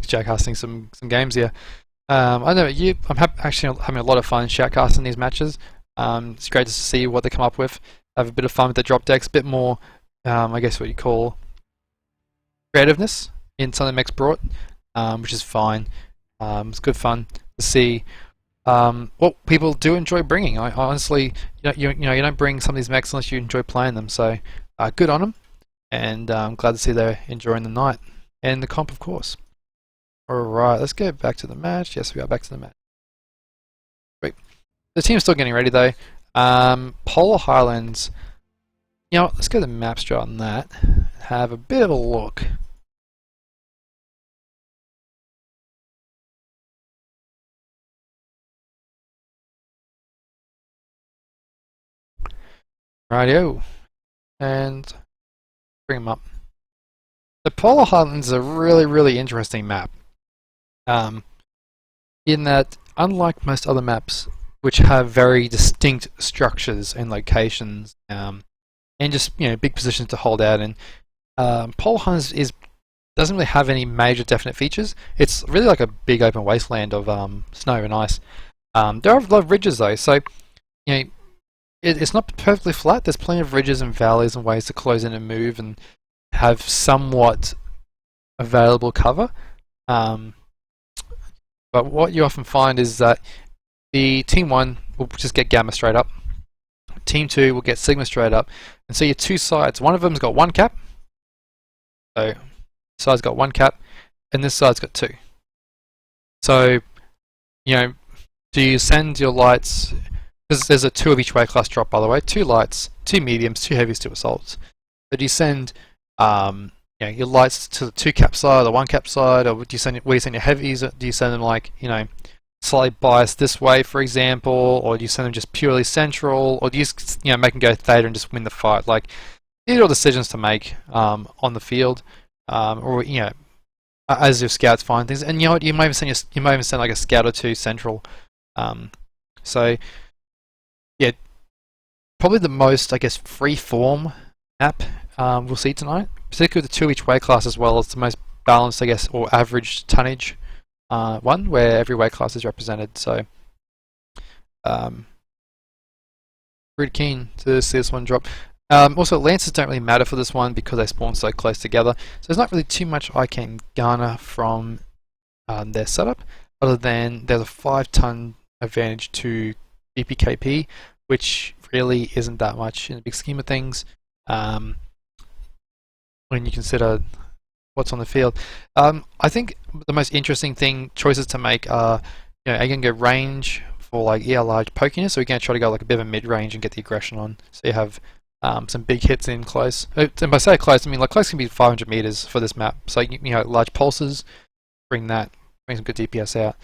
shoutcasting some games here. I know I'm actually having a lot of fun shoutcasting these matches. It's great to see what they come up with. Have a bit of fun with the drop decks, a bit more, I guess what you call creativeness in some of the mechs brought, which is fine. It's good fun to see what people do enjoy bringing. I honestly, you don't bring some of these mechs unless you enjoy playing them. So good on them, and I'm glad to see they're enjoying the night and the comp, of course. Alright, let's get back to the match. Yes, we are back to the match. Great. The team's still getting ready though. Polar Highlands. You know what, let's go to the map straight on that and have a bit of a look. Rightio. And bring them up. The Polar Highlands is a really interesting map. In that, unlike most other maps, which have very distinct structures and locations, and just big positions to hold out in, Polar Highlands doesn't really have any major definite features. It's really like a big open wasteland of snow and ice. There are a lot of ridges though, so it's not perfectly flat. There's plenty of ridges and valleys and ways to close in and move, and have somewhat available cover. But what you often find is that the Team 1 will just get Gamma straight up, Team 2 will get Sigma straight up, and so your two sides, one of them's got one cap, so this side's got one cap, and this side's got two. So, you know, do you send your lights, there's a 2 of each weight class drop by the way, 2 lights, 2 mediums, 2 heavies, 2 assaults. So do you send your lights to the 2 cap side, or 1 cap side, or do you send your heavies? Do you send them like, slightly biased this way, for example, or do you send them just purely central, or do you make them go theta and just win the fight? Like, these are all decisions to make on the field, or as your scouts find things. And you know what, you might even send like a scout or 2 central. So yeah, probably the most, I guess, free form map we'll see tonight, particularly the 2 each way class, as well as the most balanced, I guess, or average tonnage one, where every weight class is represented. So pretty keen to see this one drop. Also, lances don't really matter for this one because they spawn so close together, so there's not really too much I can garner from their setup, other than there's a 5-ton advantage to GBKP, which really isn't that much in the big scheme of things when you consider what's on the field. I think the most interesting choices to make are, are you going to go range for like large pokiness, or are you going to try to go like a bit of a mid-range and get the aggression on, so you have some big hits in close. And by say close, I mean like close can be 500 meters for this map, so large pulses, bring some good DPS out,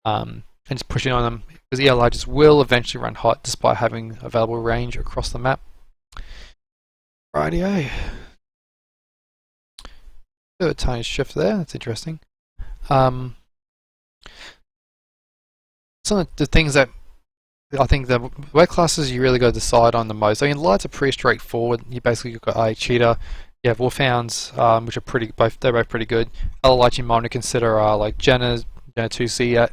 and just pushing on them, because larges will eventually run hot despite having available range across the map. Rightio. Bit of a tiny shift there, that's interesting. Some of the things that I think the weight classes you really got to decide on the most. I mean, lights are pretty straightforward. You basically got a cheetah, you have wolfhounds, which are they're both pretty good. Other lights you might want to consider are like Jenna 2C.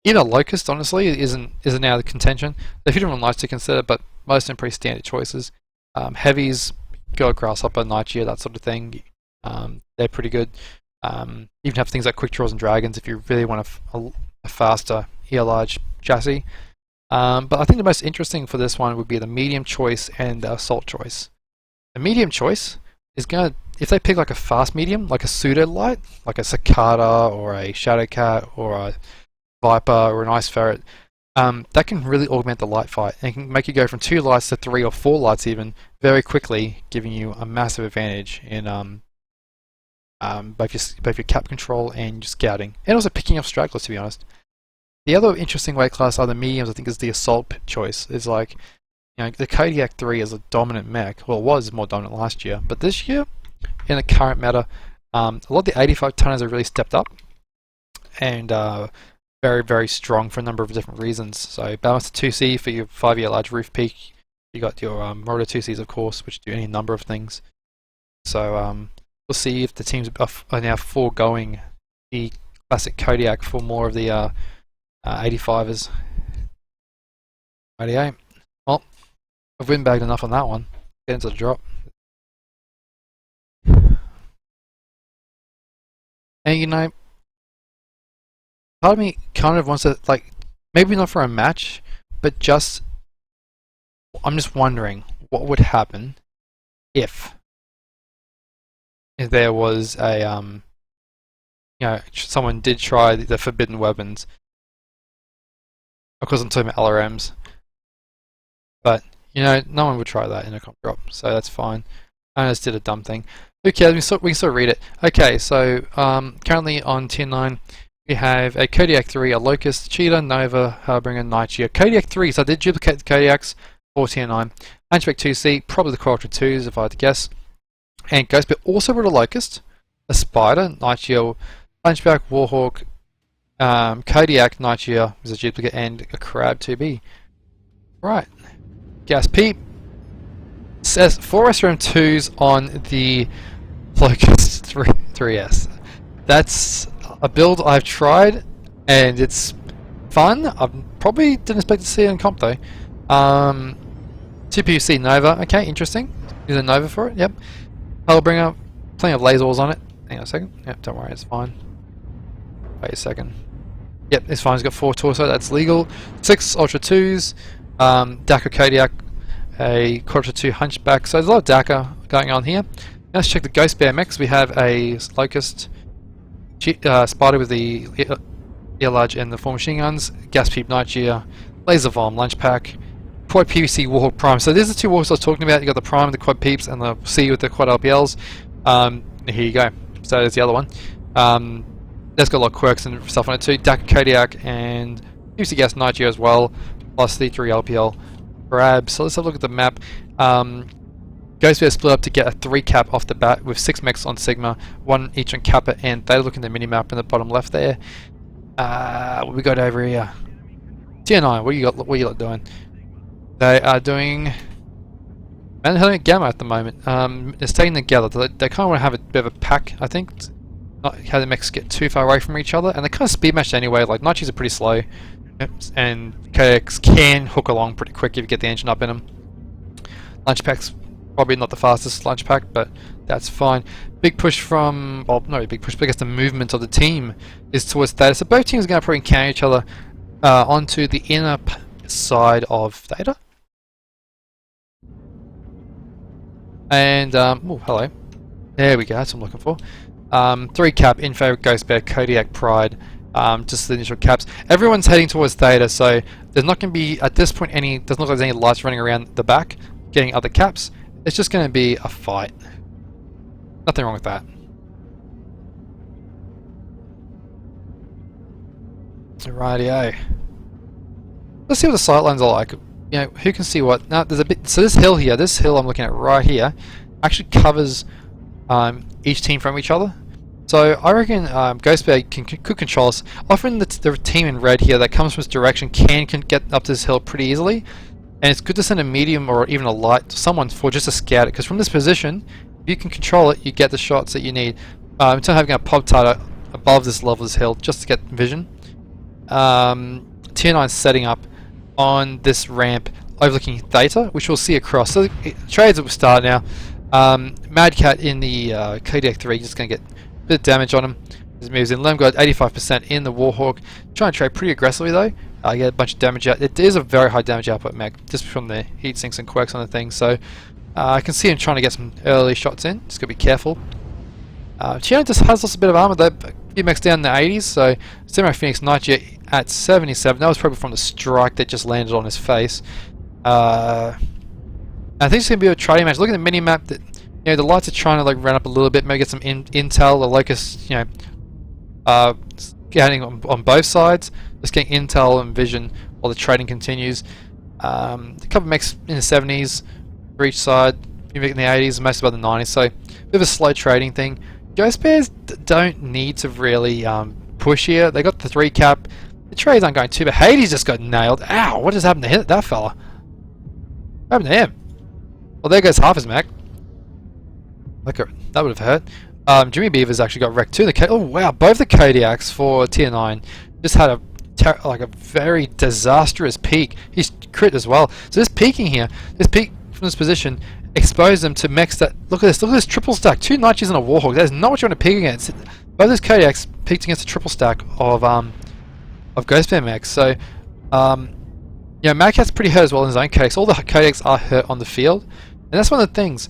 Even Locust, honestly, isn't out of contention. There's a few different lights to consider, but most of them pretty standard choices. Heavies, got Grasshopper, Nightshade, that sort of thing. They're pretty good. Even have things like Quick Draws and Dragons if you really want a faster large chassis. But I think the most interesting for this one would be the medium choice and the assault choice. The medium choice is going to, if they pick like a fast medium, like a pseudo light, like a Cicada or a Shadowcat or a Viper or an Ice Ferret, that can really augment the light fight and can make you go from 2 lights to 3 or 4 lights even very quickly, giving you a massive advantage in both your cap control and your scouting, and also picking up stragglers, to be honest. The other interesting weight class are the mediums. I think is the assault choice. It's like, the Kodiak 3 is a dominant mech. Well, it was more dominant last year, but this year, in the current meta, a lot of the 85 tonners have really stepped up, and very, very strong for a number of different reasons. So balance the 2C for your 5-year large roof peak. You got your Marauder 2Cs, of course, which do any number of things. So we'll see if the teams are now foregoing the classic Kodiak for more of the 85ers. Rightio. Well, I've windbagged enough on that one. Get into the drop. And part of me kind of wants to, like, maybe not for a match, but just, I'm just wondering what would happen if there was a, someone did try the forbidden weapons. Of course, I'm talking about LRMs, but no one would try that in a comp drop, so that's fine. I just did a dumb thing. Who cares? We can still read it. Okay, so currently on tier 9, we have a Kodiak 3, a Locust, Cheetah, Nova, Harbinger, Nightshade. Kodiak 3, so I did duplicate the Kodiaks for tier 9. Hunchback 2C, probably the Quilter 2s if I had to guess. And Ghost, but also with a Locust, a Spider, Nightshade, Hunchback, Warhawk, Kodiak, Nightshade is a duplicate, and a Crab 2B. Right. Gas Peep says 4 SRM2s on the Locust 3S. That's a build I've tried, and it's fun. I probably didn't expect to see it in comp though. 2PUC Nova, okay, interesting. Use a Nova for it, yep. I'll bring up plenty of lasers on it. Hang on a second. Yep, don't worry, it's fine. Wait a second. Yep, it's fine. It's got 4 torso, that's legal. 6 Ultra 2s, Dakar Kodiak, a Quadra 2 Hunchback. So there's a lot of Dakar going on here. Now let's check the Ghost Bear mechs. We have a Locust Spider with the ear large and the 4 machine guns, Gas Peep Nightgear, Laser Bomb Lunch Pack, Quad PVC Warhawk Prime. So there's the 2 Warhawks I was talking about. You got the Prime, the Quad Peeps, and the C with the Quad LPLs. Here you go. So there's the other one. That's got a lot of quirks and stuff on it too. Dakar Kodiak and PVC Gas Nightgear as well, plus the 3 LPL grab. So let's have a look at the map. Ghost Bear split up to get a 3 cap off the bat with 6 mechs on Sigma, 1 each on Kappa and Theta. Look in the mini-map in the bottom left there. What we got over here? Tier 9, what you lot doing? They are doing Manhattan Gamma at the moment. They're staying together. They kind of want to have a bit of a pack, I think. Not have the mechs get too far away from each other, and they kind of speed match anyway. Like Nightgears are pretty slow, and KX can hook along pretty quick if you get the engine up in them. Lunch Pack's probably not the fastest lunch pack, but that's fine. Big push from, well, not a big push, but I guess the movement of the team is towards Theta. So both teams are going to probably encounter each other onto the inner side of Theta. And, oh, hello. There we go, that's what I'm looking for. 3 cap in favour of Ghost Bear, Kodiak, Pride, just the initial caps. Everyone's heading towards Theta, so there's not going to be, at this point, doesn't look like there's any lights running around the back, getting other caps. It's just going to be a fight. Nothing wrong with that. Rightio. Let's see what the sightlines are like. You know, who can see what? Now, there's a bit. So this hill here, this hill I'm looking at right here, actually covers each team from each other. So I reckon Ghost Bear could control us. Often the team in red here that comes from this direction can get up to this hill pretty easily. And it's good to send a medium or even a light to someone for just to scout it, because from this position, if you can control it, you get the shots that you need. In terms of having a pop tart above this level of this hill, just to get vision. Tier 9 setting up on this ramp overlooking Theta, which we'll see across. So trades will start now. Mad Cat in the Kodiak 3, just going to get a bit of damage on him. His moves in. Lemguard 85% in the Warhawk. Trying to trade pretty aggressively though. Get a bunch of damage out. It is a very high damage output mech, just from the heat sinks and quirks on the thing. So I can see him trying to get some early shots in. Just gotta be careful. Chiano just has lost a bit of armor though. A few mechs down in the 80s. So Samurai Phoenix Nightgear at 77. That was probably from the strike that just landed on his face. I think it's gonna be a trading match. Look at the mini map. That, you know, the lights are trying to like run up a little bit, maybe get some intel. The Locust, you know, getting on both sides. Just getting intel and vision while the trading continues. A couple of mechs in the 70s for each side, a few mechs in the 80s, most about the 90s. So a bit of a slow trading thing. Ghost Bears don't need to really push here. They got the 3 cap. The trades aren't going too bad. Hades just got nailed. Ow! What just happened to that fella? What happened to him? Well, there goes half his mech. That would have hurt. Jimmy Beaver's actually got wrecked too. Oh wow! Both the Kodiaks for Tier 9 just had a very disastrous peak. He's crit as well. So this peaking here, this peak from this position, exposed them to mechs that, look at this triple stack. 2 Nightgears and a Warhawk. That is not what you want to peak against. Both those Kodiaks peaked against a triple stack of Ghost Bear mechs. So, yeah, Mad Cat's pretty hurt as well in his own Kodiaks. All the Kodiaks are hurt on the field, and that's one of the things.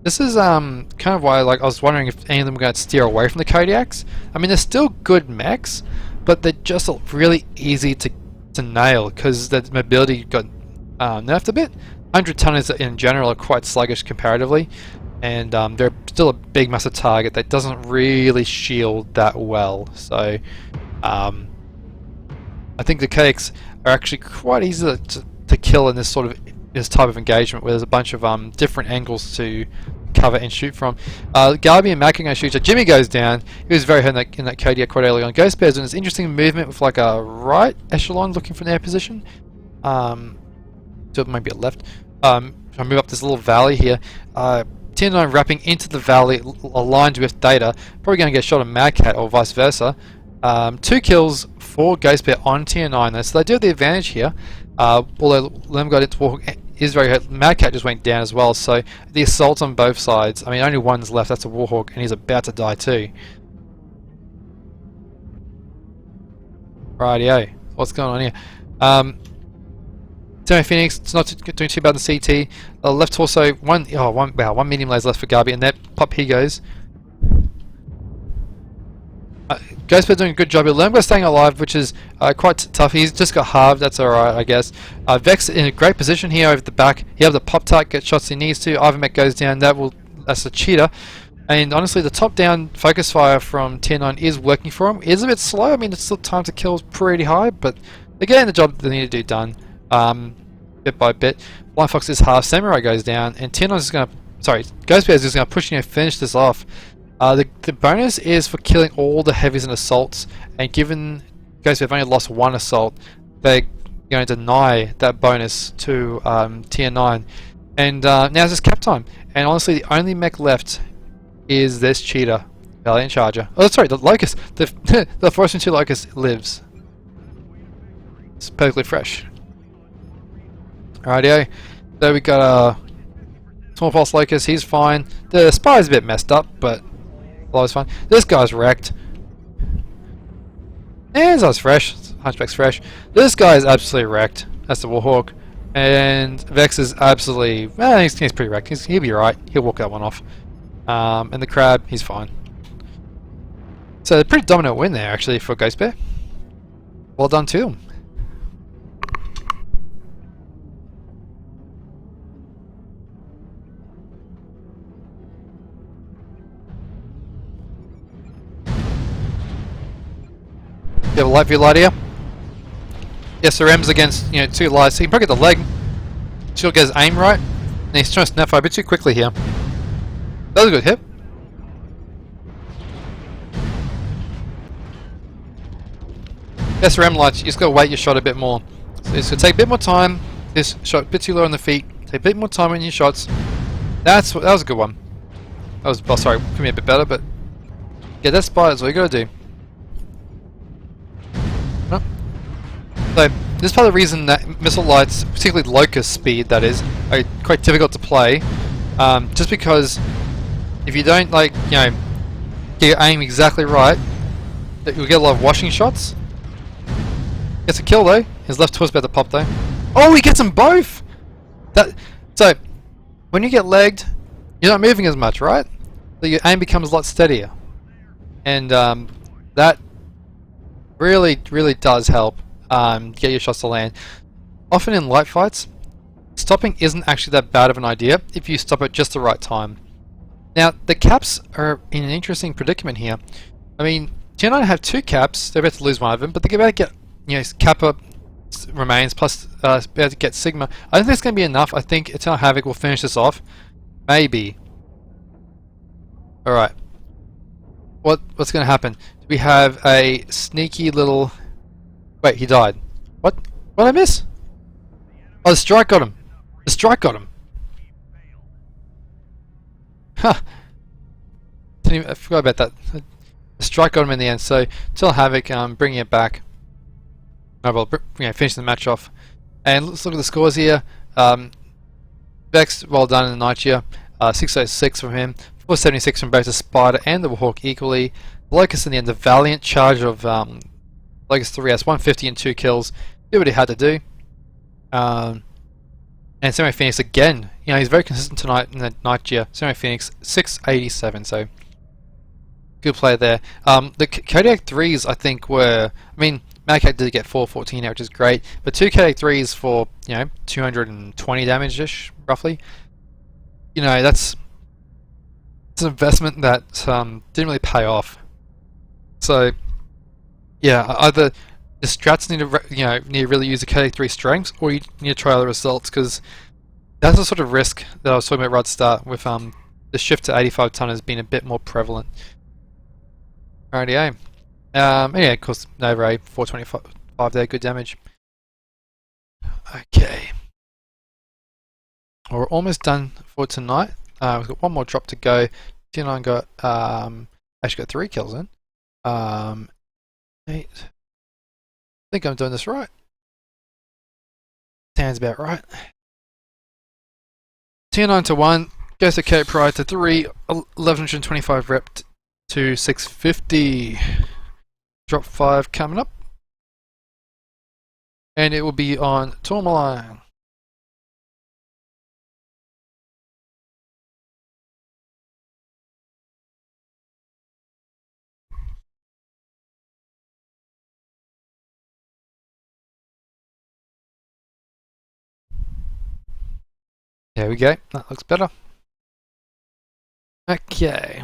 This is kind of why I was wondering if any of them were going to steer away from the Kodiaks. I mean, they're still good mechs, but they're just really easy to nail because the mobility got nerfed a bit. 100 tonners in general are quite sluggish comparatively, and they're still a big massive target that doesn't really shield that well. So I think the Kodiaks are actually quite easy to kill in this type of engagement where there's a bunch of different angles to cover and shoot from. Garby and Mac are going to shoot. So Jimmy goes down. He was very hurt in that Kodiak quite early on. Ghost Bear's doing this interesting movement with like a right echelon looking from their position. So it might be a left. I move up this little valley here. Tier 9 wrapping into the valley aligned with Theta. Probably going to get a shot at Mad Cat or vice versa. 2 kills for Ghost Bear on Tier 9 though, so they do have the advantage here. Although Lem got into Warhawk is very hurt. Mad Cat just went down as well, so the assault on both sides. I mean, only one's left, that's a Warhawk, and he's about to die too. Rightio, what's going on here? Semi Phoenix, it's not doing too bad in CT. Left torso, one medium laser left for Garby, and that pop he goes. Ghostbear doing a good job here. Lemgo staying alive, which is quite tough. He's just got halved, that's alright, I guess. Vex in a great position here over the back. He has the pop tart, get shots he needs to. Ivermech goes down, that's a cheater. And honestly, the top-down focus fire from Tier 9 is working for him. It is a bit slow, I mean, it's still time to kill is pretty high, but they're getting the job they need to do done. Bit by bit. Blind Fox is half, Samurai goes down, and Tier 9 is going to... Sorry, Ghostbear is just going to push, finish this off. The bonus is for killing all the heavies and assaults, and given Ghostbear have only lost one assault, they're going to deny that bonus to Tier 9. And now it's just cap time. And honestly, the only mech left is this cheater, Valiant Charger. Oh, sorry, the Locust. The Force 2 Locust lives. It's perfectly fresh. Rightio. So we got Small Pulse Locust, he's fine. The Spire's a bit messed up, but otherwise fine. This guy's wrecked. Yeah, this guy's fresh. Hunchback's fresh. This guy's absolutely wrecked. That's the Warhawk. And Vex is absolutely... well, he's pretty wrecked. He'll be right. He'll walk that one off. And the Crab, he's fine. So, a pretty dominant win there, actually, for Ghostbear. Well done to him. You have a light view light here? Yes, the Rem's against, two lights. So he can probably get the leg. She'll get his aim right. And he's trying to snap fire a bit too quickly here. That was a good hit. Yes, Rem lights, you just gotta wait your shot a bit more. So it's gonna take a bit more time. This shot a bit too low on the feet. Take a bit more time on your shots. That was a good one. That was, oh sorry, could be a bit better, but yeah, that spot is all you gotta do. So, this is part of the reason that missile lights, particularly Locust speed that is, are quite difficult to play. Just because if you don't get your aim exactly right, you'll get a lot of washing shots. Gets a kill though. His left torso about to pop though. Oh, he gets them both! So, when you get legged, you're not moving as much, right? So your aim becomes a lot steadier. And that really does help. Get your shots to land. Often in light fights, stopping isn't actually that bad of an idea if you stop at just the right time. Now, the caps are in an interesting predicament here. I mean, Tier 9 have two caps, they're about to lose one of them, but they're about to get, Kappa remains, plus about to get Sigma. I don't think it's going to be enough. I think Eternal Havoc will finish this off. Maybe. Alright. What's going to happen? We have a sneaky little... Wait, he died. What? What did I miss? Oh, the strike got him. The strike got him. Huh. I forgot about that. The strike got him in the end. So, Eternal Havoc, bringing it back. Oh, well, finishing the match off. And let's look at the scores here. Vex, well done in the night here. 606 from him. 476 from both the Spider and the Warhawk equally. Locust in the end, the Valiant charge of Locust 3S, 150 and 2 kills. Did what he had to do. And Semi Phoenix again. He's very consistent tonight in the night gear. Semi Phoenix 687, so good play there. The Kodiak 3s I think were, I mean, Mad Cat did get 414 out, which is great, but 2 Kodiak 3s for 220 damage-ish roughly. That's an investment that didn't really pay off. So yeah, either the strats need to really use the Kodiak 3 strengths, or you need to try other results, because that's the sort of risk that I was talking about right at the start with the shift to 85 ton has been a bit more prevalent. Alrighty, yeah, of course, Nova A 425 there, good damage. Okay, well, we're almost done for tonight. We've got one more drop to go. T9 got actually got 3 kills in. 8. I think I'm doing this right. Sounds about right. Tier 9 to 1, goes to Cape Pride to 3, 1125 rep to 650. Drop 5 coming up. And it will be on Tourmaline. There we go, that looks better. Okay.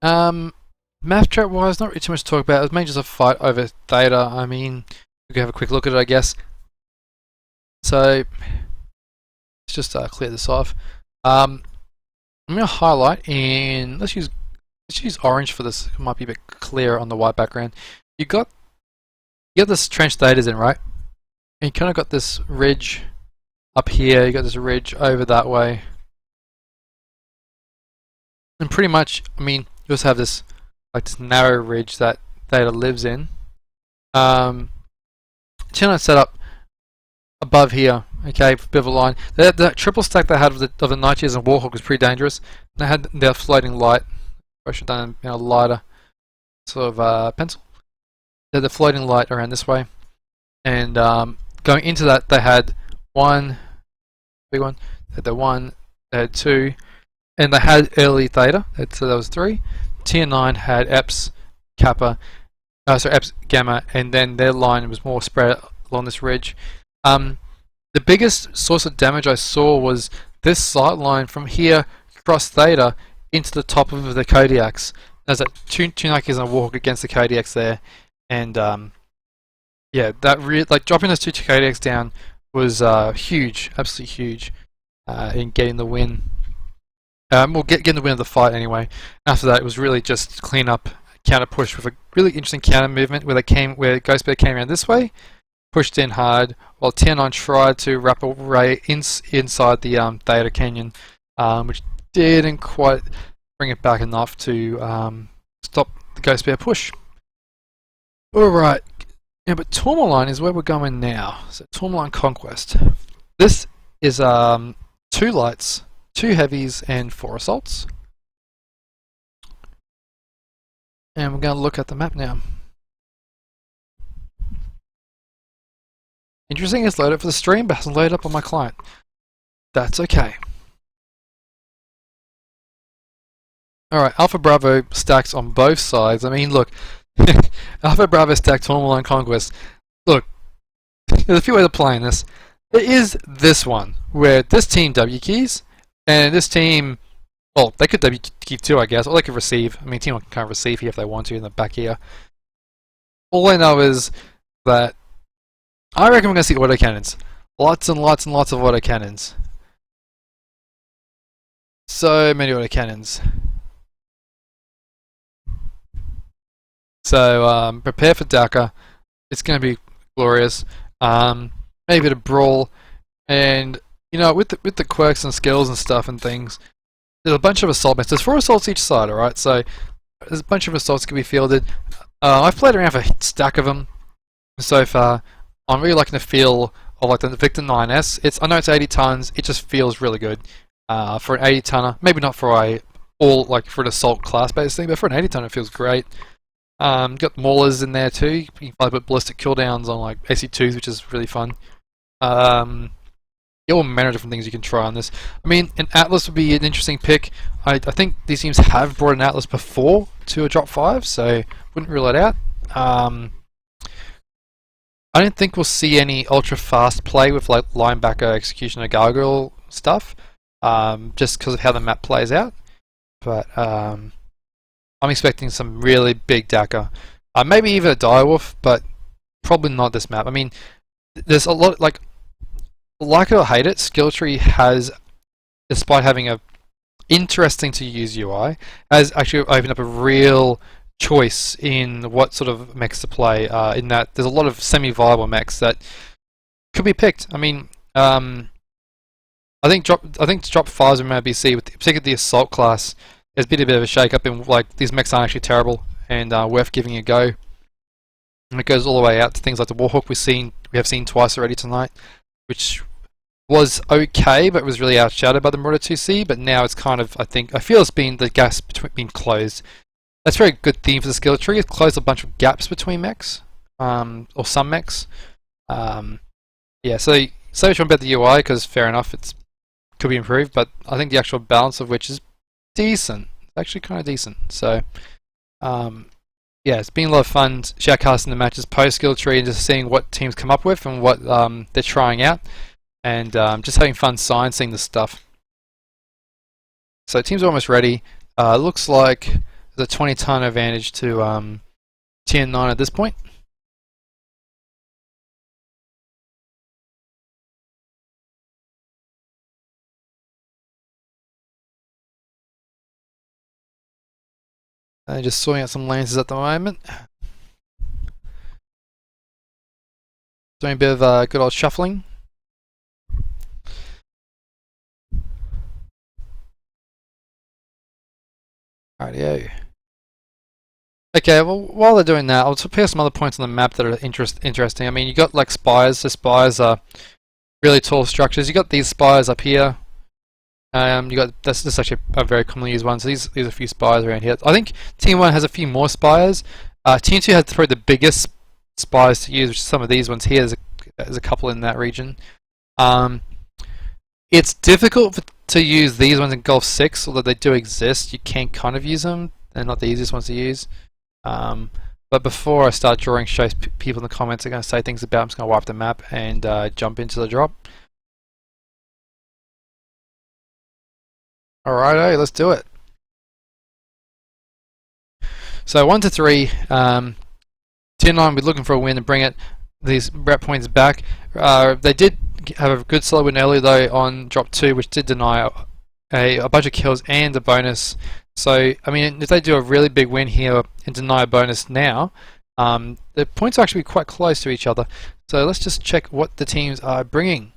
Math trap wise, not really too much to talk about. It was mainly just a fight over theta. I mean, we can have a quick look at it, I guess. So, let's just clear this off. I'm going to highlight in, let's use orange for this. It might be a bit clearer on the white background. You got this trench thetas in, right? And you kind of got this ridge up here. You got this ridge over that way, and pretty much, I mean, you also have this like this narrow ridge that theta lives in. Tier 9 set up above here, okay, bit of a line. That triple stack they had of the Nightshades and Warhawk was pretty dangerous. They had their floating light. I should have done a lighter sort of pencil. They had the floating light around this way, and going into that they had one big one. They had the one. They had two, and they had early theta. So that was 3. Tier 9 had Eps, Kappa, Eps, Gamma, and then their line was more spread along this ridge. The biggest source of damage I saw was this sight line from here across theta into the top of the Kodiaks. There's like two Nikes and a Warhawk against the Kodiaks there, and yeah, that like dropping those two Kodiaks down was huge, absolutely huge, in getting the win. Well, getting the win of the fight anyway. After that, it was really just clean up, counter push with a really interesting counter movement where Ghost Bear came around this way, pushed in hard, while Tier 9 tried to wrap a ray inside the Theta Canyon, which didn't quite bring it back enough to stop the Ghost Bear push. Alright, yeah, but Tourmaline is where we're going now. So Tourmaline Conquest. This is 2 lights, 2 heavies, and 4 assaults. And we're going to look at the map now. Interesting, it's loaded for the stream, but hasn't loaded up on my client. That's okay. Alright, Alpha Bravo stacks on both sides. I mean, look, Alpha Bravo stacked Tourmaline Conquest. Look, there's a few ways of playing this. There is this one, where this team W keys, and this team, well, they could W key too, I guess, or they could receive. I mean, team can kind of receive here if they want to in the back here. All I know is that I reckon we're going to see autocannons. Lots and lots and lots of autocannons. So many autocannons. So prepare for Dakar. It's going to be glorious. Maybe a bit of brawl, and you know, with the quirks and skills and stuff and things, there's a bunch of assault mechs. There's 4 assaults each side, alright? So there's a bunch of assaults that can be fielded. I've played around for a stack of them so far. I'm really liking the feel of like the Victor 9S. I know it's 80 tons. It just feels really good for an 80 tonner. Maybe not for for an assault class based thing, but for an 80 tonner, it feels great. Got maulers in there too. You can probably put ballistic cooldowns on like AC2s, which is really fun. All manner of different things you can try on this. I mean, an Atlas would be an interesting pick. I think these teams have brought an Atlas before to a drop 5, so wouldn't rule it out. I don't think we'll see any ultra fast play with like linebacker, executioner, gargoyle stuff, just because of how the map plays out. But I'm expecting some really big Dakar. Maybe even a direwolf, but probably not this map. I mean, there's a lot, like it or hate it, skill tree has, despite having a interesting to use UI, has actually opened up a real choice in what sort of mechs to play. In that there's a lot of semi-viable mechs that could be picked. I mean, I think drop 5s in MRBC, with particularly the assault class, there's been a bit of a shake-up in like these mechs aren't actually terrible and worth giving a go. And it goes all the way out to things like the Warhawk we have seen twice already tonight. which was okay, but was really outshadowed by the Marauder 2C. But now it's kind of, I feel it's been the gaps being closed. That's a very good theme for the skill tree. It's closed a bunch of gaps between mechs, or some mechs. Yeah, so say which one about the UI, because fair enough, it's could be improved, but I think the actual balance of which is decent. It's actually kind of decent. So, yeah, it's been a lot of fun shoutcasting the matches post skill tree and just seeing what teams come up with and what they're trying out, and just having fun sciencing the stuff. So teams are almost ready. Looks like there's a 20-ton advantage to Tier 9 at this point. Just sorting out some lances at the moment. Doing a bit of good old shuffling. Rightio. Okay, well, while they're doing that, I'll pair some other points on the map that are interesting. I mean, you got like spires. The spires are really tall structures. You got these spires up here. You got this is actually a very commonly used one. So these are a few spires around here. I think Team 1 has a few more spires. Team 2 has probably the biggest spires to use, which is some of these ones here. There's a couple in that region. It's difficult to use these ones in Golf 6, although they do exist. You can kind of use them. They're not the easiest ones to use. But before I start drawing shows, people in the comments are going to say things about. I'm just going to wipe the map and jump into the drop. Alrighto, let's do it. So 1 to 3, Tier 9 we're looking for a win and bring it these rep points back. They did have a good solo win early though on drop 2, which did deny a bunch of kills and a bonus. So I mean, if they do a really big win here and deny a bonus now, the points are actually quite close to each other. So let's just check what the teams are bringing.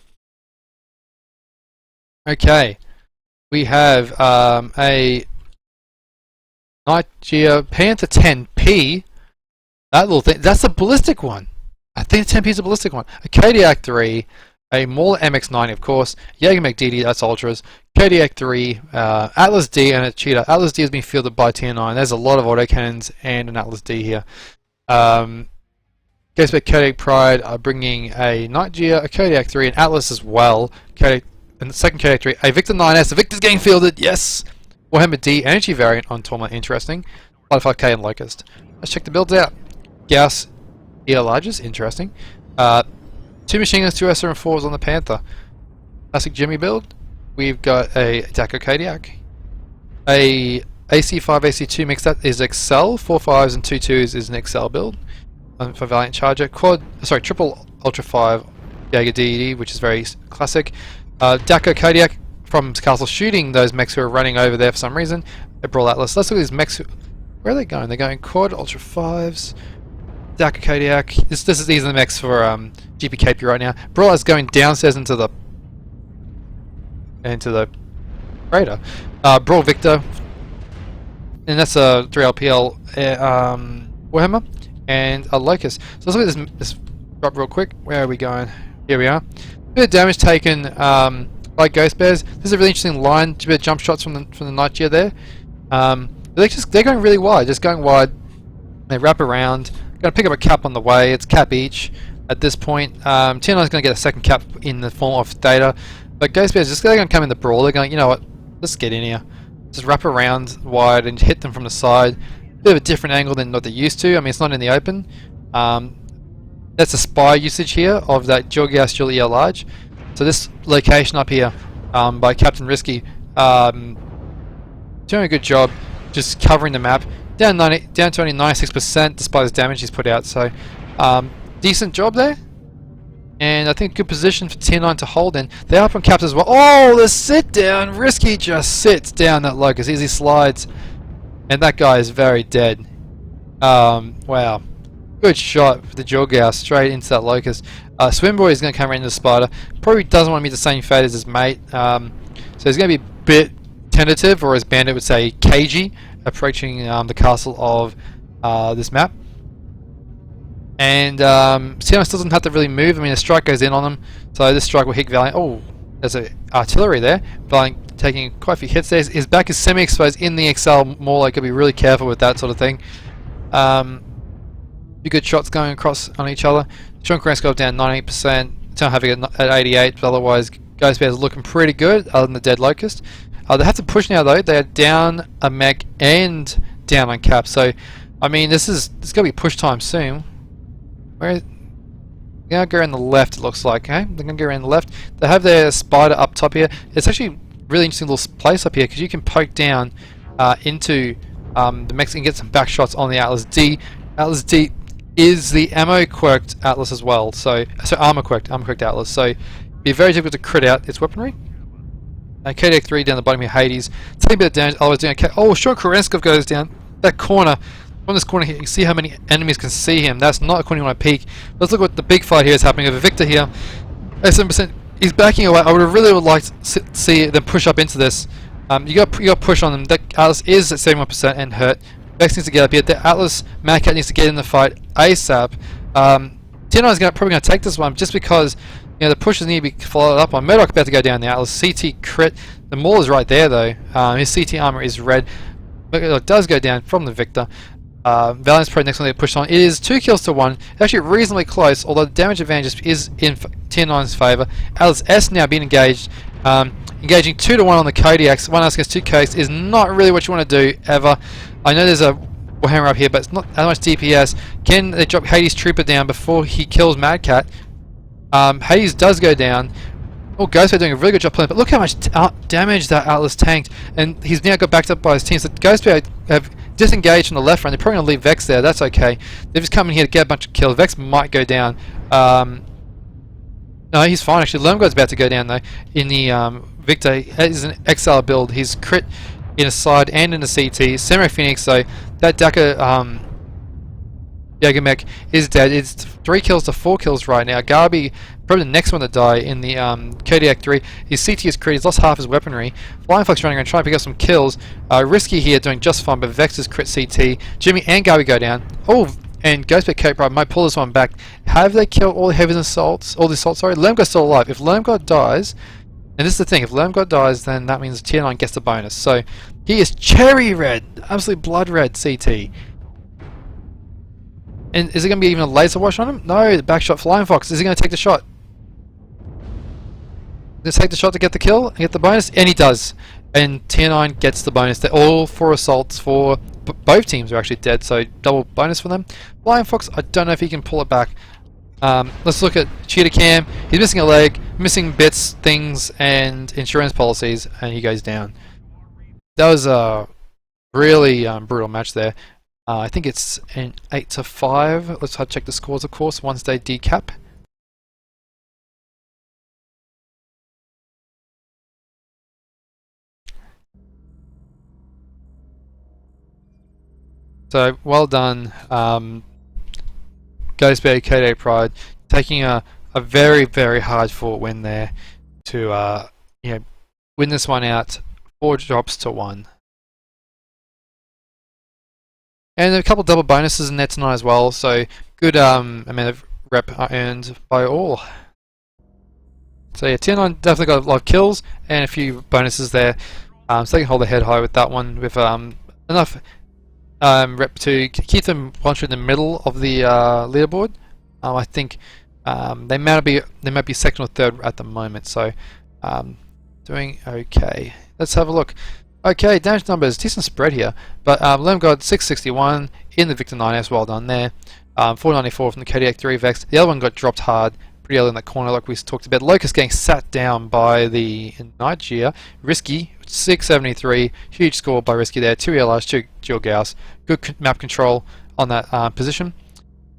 Okay. We have a Nigeria Panther 10P. That little thing, that's a ballistic one. I think 10P is a ballistic one. A Kodiak 3, a Mauler MX-90, of course, Jaeger McDD, that's Ultras, Kodiak 3, Atlas D, and a Cheetah. Atlas D has been fielded by Tier 9. There's a lot of autocannons and an Atlas D here. Ghostback Kodiak Pride are bringing a Nigeria, a Kodiak 3, and Atlas as well. And the second Kodiak 3, a Victor 9S. The Victor's getting fielded, yes! Warhammer D energy variant on Torma, interesting. 5K and Locust. Let's check the builds out. Gauss ER Larges, interesting. 2 machine guns, 2 SR4s on the Panther. Classic Jimmy build. We've got a Daco Kodiak. A AC5, AC2 mix, that is Excel. 4 5s and 2 2s is an Excel build. For Valiant Charger. Triple Ultra 5 Jaeger DED, which is very classic. Daco Kodiak from Castle shooting those mechs who are running over there for some reason. A Brawl Atlas. Let's look at these mechs. Where are they going? They're going Quad, Ultra 5s, Daco Kodiak. These are the mechs for GBKP right now. Brawl is going downstairs into the Raider. Brawl Victor. And that's a 3LPL Warhammer. And a Locust. So let's look at this drop real quick. Where are we going? Here we are. Bit of damage taken by Ghost Bears. This is a really interesting line. A bit of jump shots from the Nigeria there. They're going really wide, just going wide. They wrap around. Going to pick up a cap on the way. It's cap each at this point. Tier 9 is going to get a second cap in the form of Theta. But Ghost Bears they're going to come in the brawl. They're going, you know what? Let's get in here. Just wrap around wide and hit them from the side. Bit of a different angle than what they're used to. I mean, it's not in the open. That's a spy usage here of that Jorgas Julia Large. So this location up here by Captain Risky, doing a good job just covering the map. Down to only 96% despite his damage he's put out. So decent job there. And I think good position for Tier 9 to hold in. They're up on caps as well. Oh, the sit down! Risky just sits down that Locust. Easy slides. And that guy is very dead. Wow. Good shot for the Jorgau straight into that Locust. Swimboy is going to come right into the Spider. Probably doesn't want to meet the same fate as his mate. So he's going to be a bit tentative, or as Bandit would say, cagey, approaching the castle of this map. And Tiano still doesn't have to really move. I mean, a strike goes in on him, so this strike will hit Valiant. Oh, there's a artillery there. Valiant taking quite a few hits there. His back is semi-exposed in the XL. More like, gotta be really careful with that sort of thing. Few good shots going across on each other. Sean Carrasco got down 98%. Tiano having it at 88, but otherwise Ghost Bears are looking pretty good, other than the Dead Locust. They have to push now though. They are down a mech and down on cap. So, I mean, this got to be push time soon. Where? They're going to go around the left. It looks like. Okay, they're going to go around the left. They have their spider up top here. It's actually a really interesting little place up here because you can poke down into the mechs and get some back shots on the Atlas D. Atlas D is the ammo quirked Atlas as well. So armor quirked Atlas. So it'd be very difficult to crit out its weaponry. KDX 3 down the bottom here, Hades. Take a bit of damage, otherwise doing okay. Oh, sure, Kerensky goes down. That corner, from this corner here, you can see how many enemies can see him. That's not according to my peak. Let's look what the big fight here is happening. Over Victor here, at 7%, he's backing away. I would have really liked to see them push up into this. You got to push on them. That Atlas is at 71% and hurt. Vex needs to get up here. The Atlas Mad Cat needs to get in the fight ASAP. Tino is probably going to take this one just because, you know, the pushes need to be followed up on. Murdoch about to go down the Atlas. CT crit. The Maul is right there though. His CT armor is red. Murdoch does go down from the Victor. Valiant's probably next one to get pushed on. It is 2 kills to 1. Actually reasonably close, although the damage advantage is in Tier 9's favour. Atlas S now being engaged. Engaging 2 to 1 on the Kodiaks. 1 against 2 Kodiaks is not really what you want to do ever. I know there's a Warhammer up here, but it's not that much DPS. Can they drop Hades' Trooper down before he kills Mad Cat? Hades does go down. Oh, Ghostbear doing a really good job playing, but look how much damage that Atlas tanked, and he's now got backed up by his team. So Ghostbear have disengaged from the left front. They're probably going to leave Vex there. That's okay. They've just come in here to get a bunch of kills. Vex might go down. No, he's fine actually. Lermgod's about to go down though. In the Victor, it is an XR build. He's crit in a side and in a CT. Samurai Phoenix, so that Daka Yagamech is dead. It's 3 kills to 4 kills right now. Garby, probably the next one to die in the Kodiak 3. His CT is crit, he's lost half his weaponry. Flying Fox running around trying to pick up some kills. Risky here doing just fine, but Vex is crit CT. Jimmy and Garby go down. Oh, and Ghostbear Cape Pride might pull this one back. Have they killed all the heavies and assaults? All the assaults, sorry. Lermgod's still alive. If Lermgod dies, and this is the thing, if Lermgod dies, then that means Tier 9 gets the bonus. So he is cherry red, absolutely blood red CT. And is it going to be even a laser wash on him? No, the back shot Flying Fox. Is he going to take the shot? Does he take the shot to get the kill and get the bonus? And he does. And Tier 9 gets the bonus. They're all 4 assaults for both teams are actually dead, so double bonus for them. Flying Fox, I don't know if he can pull it back. Let's look at Cheetah Cam. He's missing a leg, missing bits, things, and insurance policies, and he goes down. That was a really brutal match there. I think it's an 8-5. Let's check the scores, of course, once they decap. So, well done, Ghostbear KD Pride, taking a very, very hard fought win there to you know, win this one out 4 drops to 1. And a couple double bonuses in there tonight as well, so good amount of rep earned by all. So yeah, Tier 9 definitely got a lot of kills and a few bonuses there, so they can hold their head high with that one with enough rep to keep them once in the middle of the leaderboard. I think they might be second or third at the moment, so doing okay. Let's have a look. Okay, damage numbers, decent spread here, but Lermgod 661 in the Victor 9S, well done there. 494 from the Kodiak 3 Vex. The other one got dropped hard pretty early in that corner like we talked about. Locust getting sat down by the Nigeria. Risky, 673, huge score by Risky there. 2 ELRs, 2 Dual Gauss. Good map control on that position.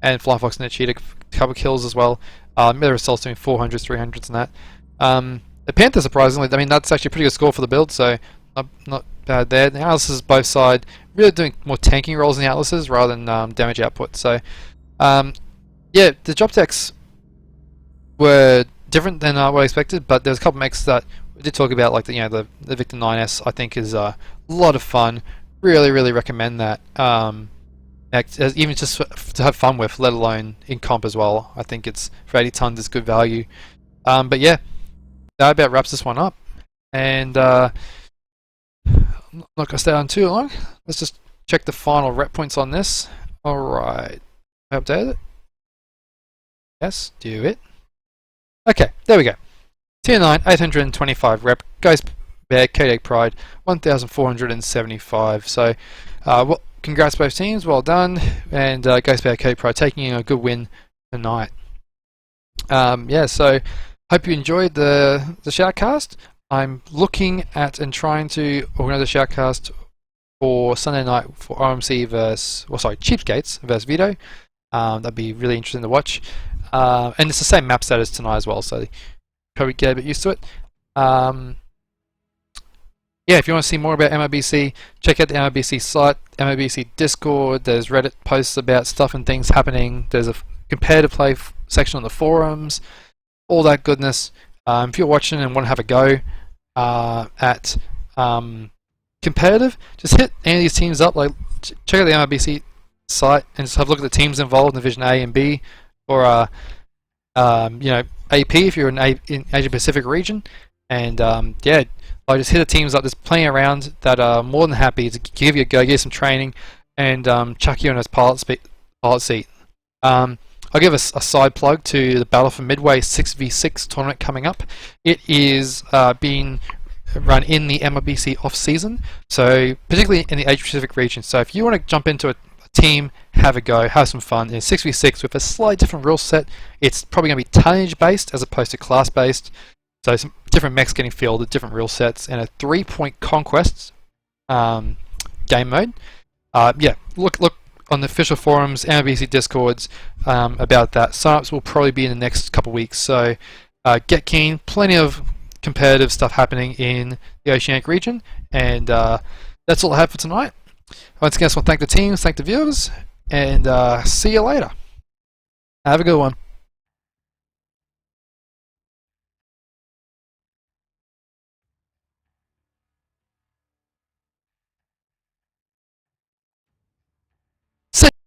And Flying Fox and the Cheetah, couple kills as well. Miller assaults doing 400s, 300s and that. The Panther, surprisingly, I mean, that's actually a pretty good score for the build, so not bad there. The Atlases both side really doing more tanking roles in the Atlases rather than damage output. So yeah, the drop techs were different than what I expected, but there's a couple of mechs that we did talk about, like the Victor 9S. I think is a lot of fun. Really recommend that. even just to have fun with, let alone in comp as well. I think it's for 80 tons is good value. But yeah, that about wraps this one up. And I'm not gonna stay on too long. Let's just check the final rep points on this. All right, update it. Yes, do it. Okay, there we go. Tier 9, 825 rep. Ghost Bear, Kodak Pride, 1,475. So, well, congrats both teams, well done. And Ghost Bear, Kodak Pride taking a good win tonight. Yeah, so hope you enjoyed the shoutcast. I'm looking at and trying to organise a shoutcast for Sunday night for RMC versus, well, sorry, Cheapskates versus Vito. That'd be really interesting to watch. And it's the same map status tonight as well, so probably get a bit used to it. Yeah, if you want to see more about MRBC, check out the MRBC site, MRBC Discord. There's Reddit posts about stuff and things happening. There's a competitive play section on the forums, all that goodness. If you're watching and want to have a go at competitive, just hit any of these teams up. Like, check out the MRBC site and just have a look at the teams involved in Division A and B, or you know, AP if you're in Asia Pacific region. And yeah, I just hit the teams up. There's plenty around that are more than happy to give you a go, give you some training, and chuck you on as pilot seat. I'll give a side plug to the Battle for Midway 6v6 tournament coming up. It is being run in the MRBC off season, so particularly in the Asia Pacific region. So if you want to jump into a team, have a go, have some fun. It's 6v6 with a slightly different rule set. It's probably going to be tonnage based as opposed to class based. So some different mechs getting fielded, different rule sets, and a 3-point conquest game mode. Yeah, look on the official forums, MRBC Discords about that. Signups will probably be in the next couple of weeks, so get keen. Plenty of competitive stuff happening in the Oceanic region, and that's all I have for tonight. Once again, I just want to thank the teams, thank the viewers, and see you later. Have a good one.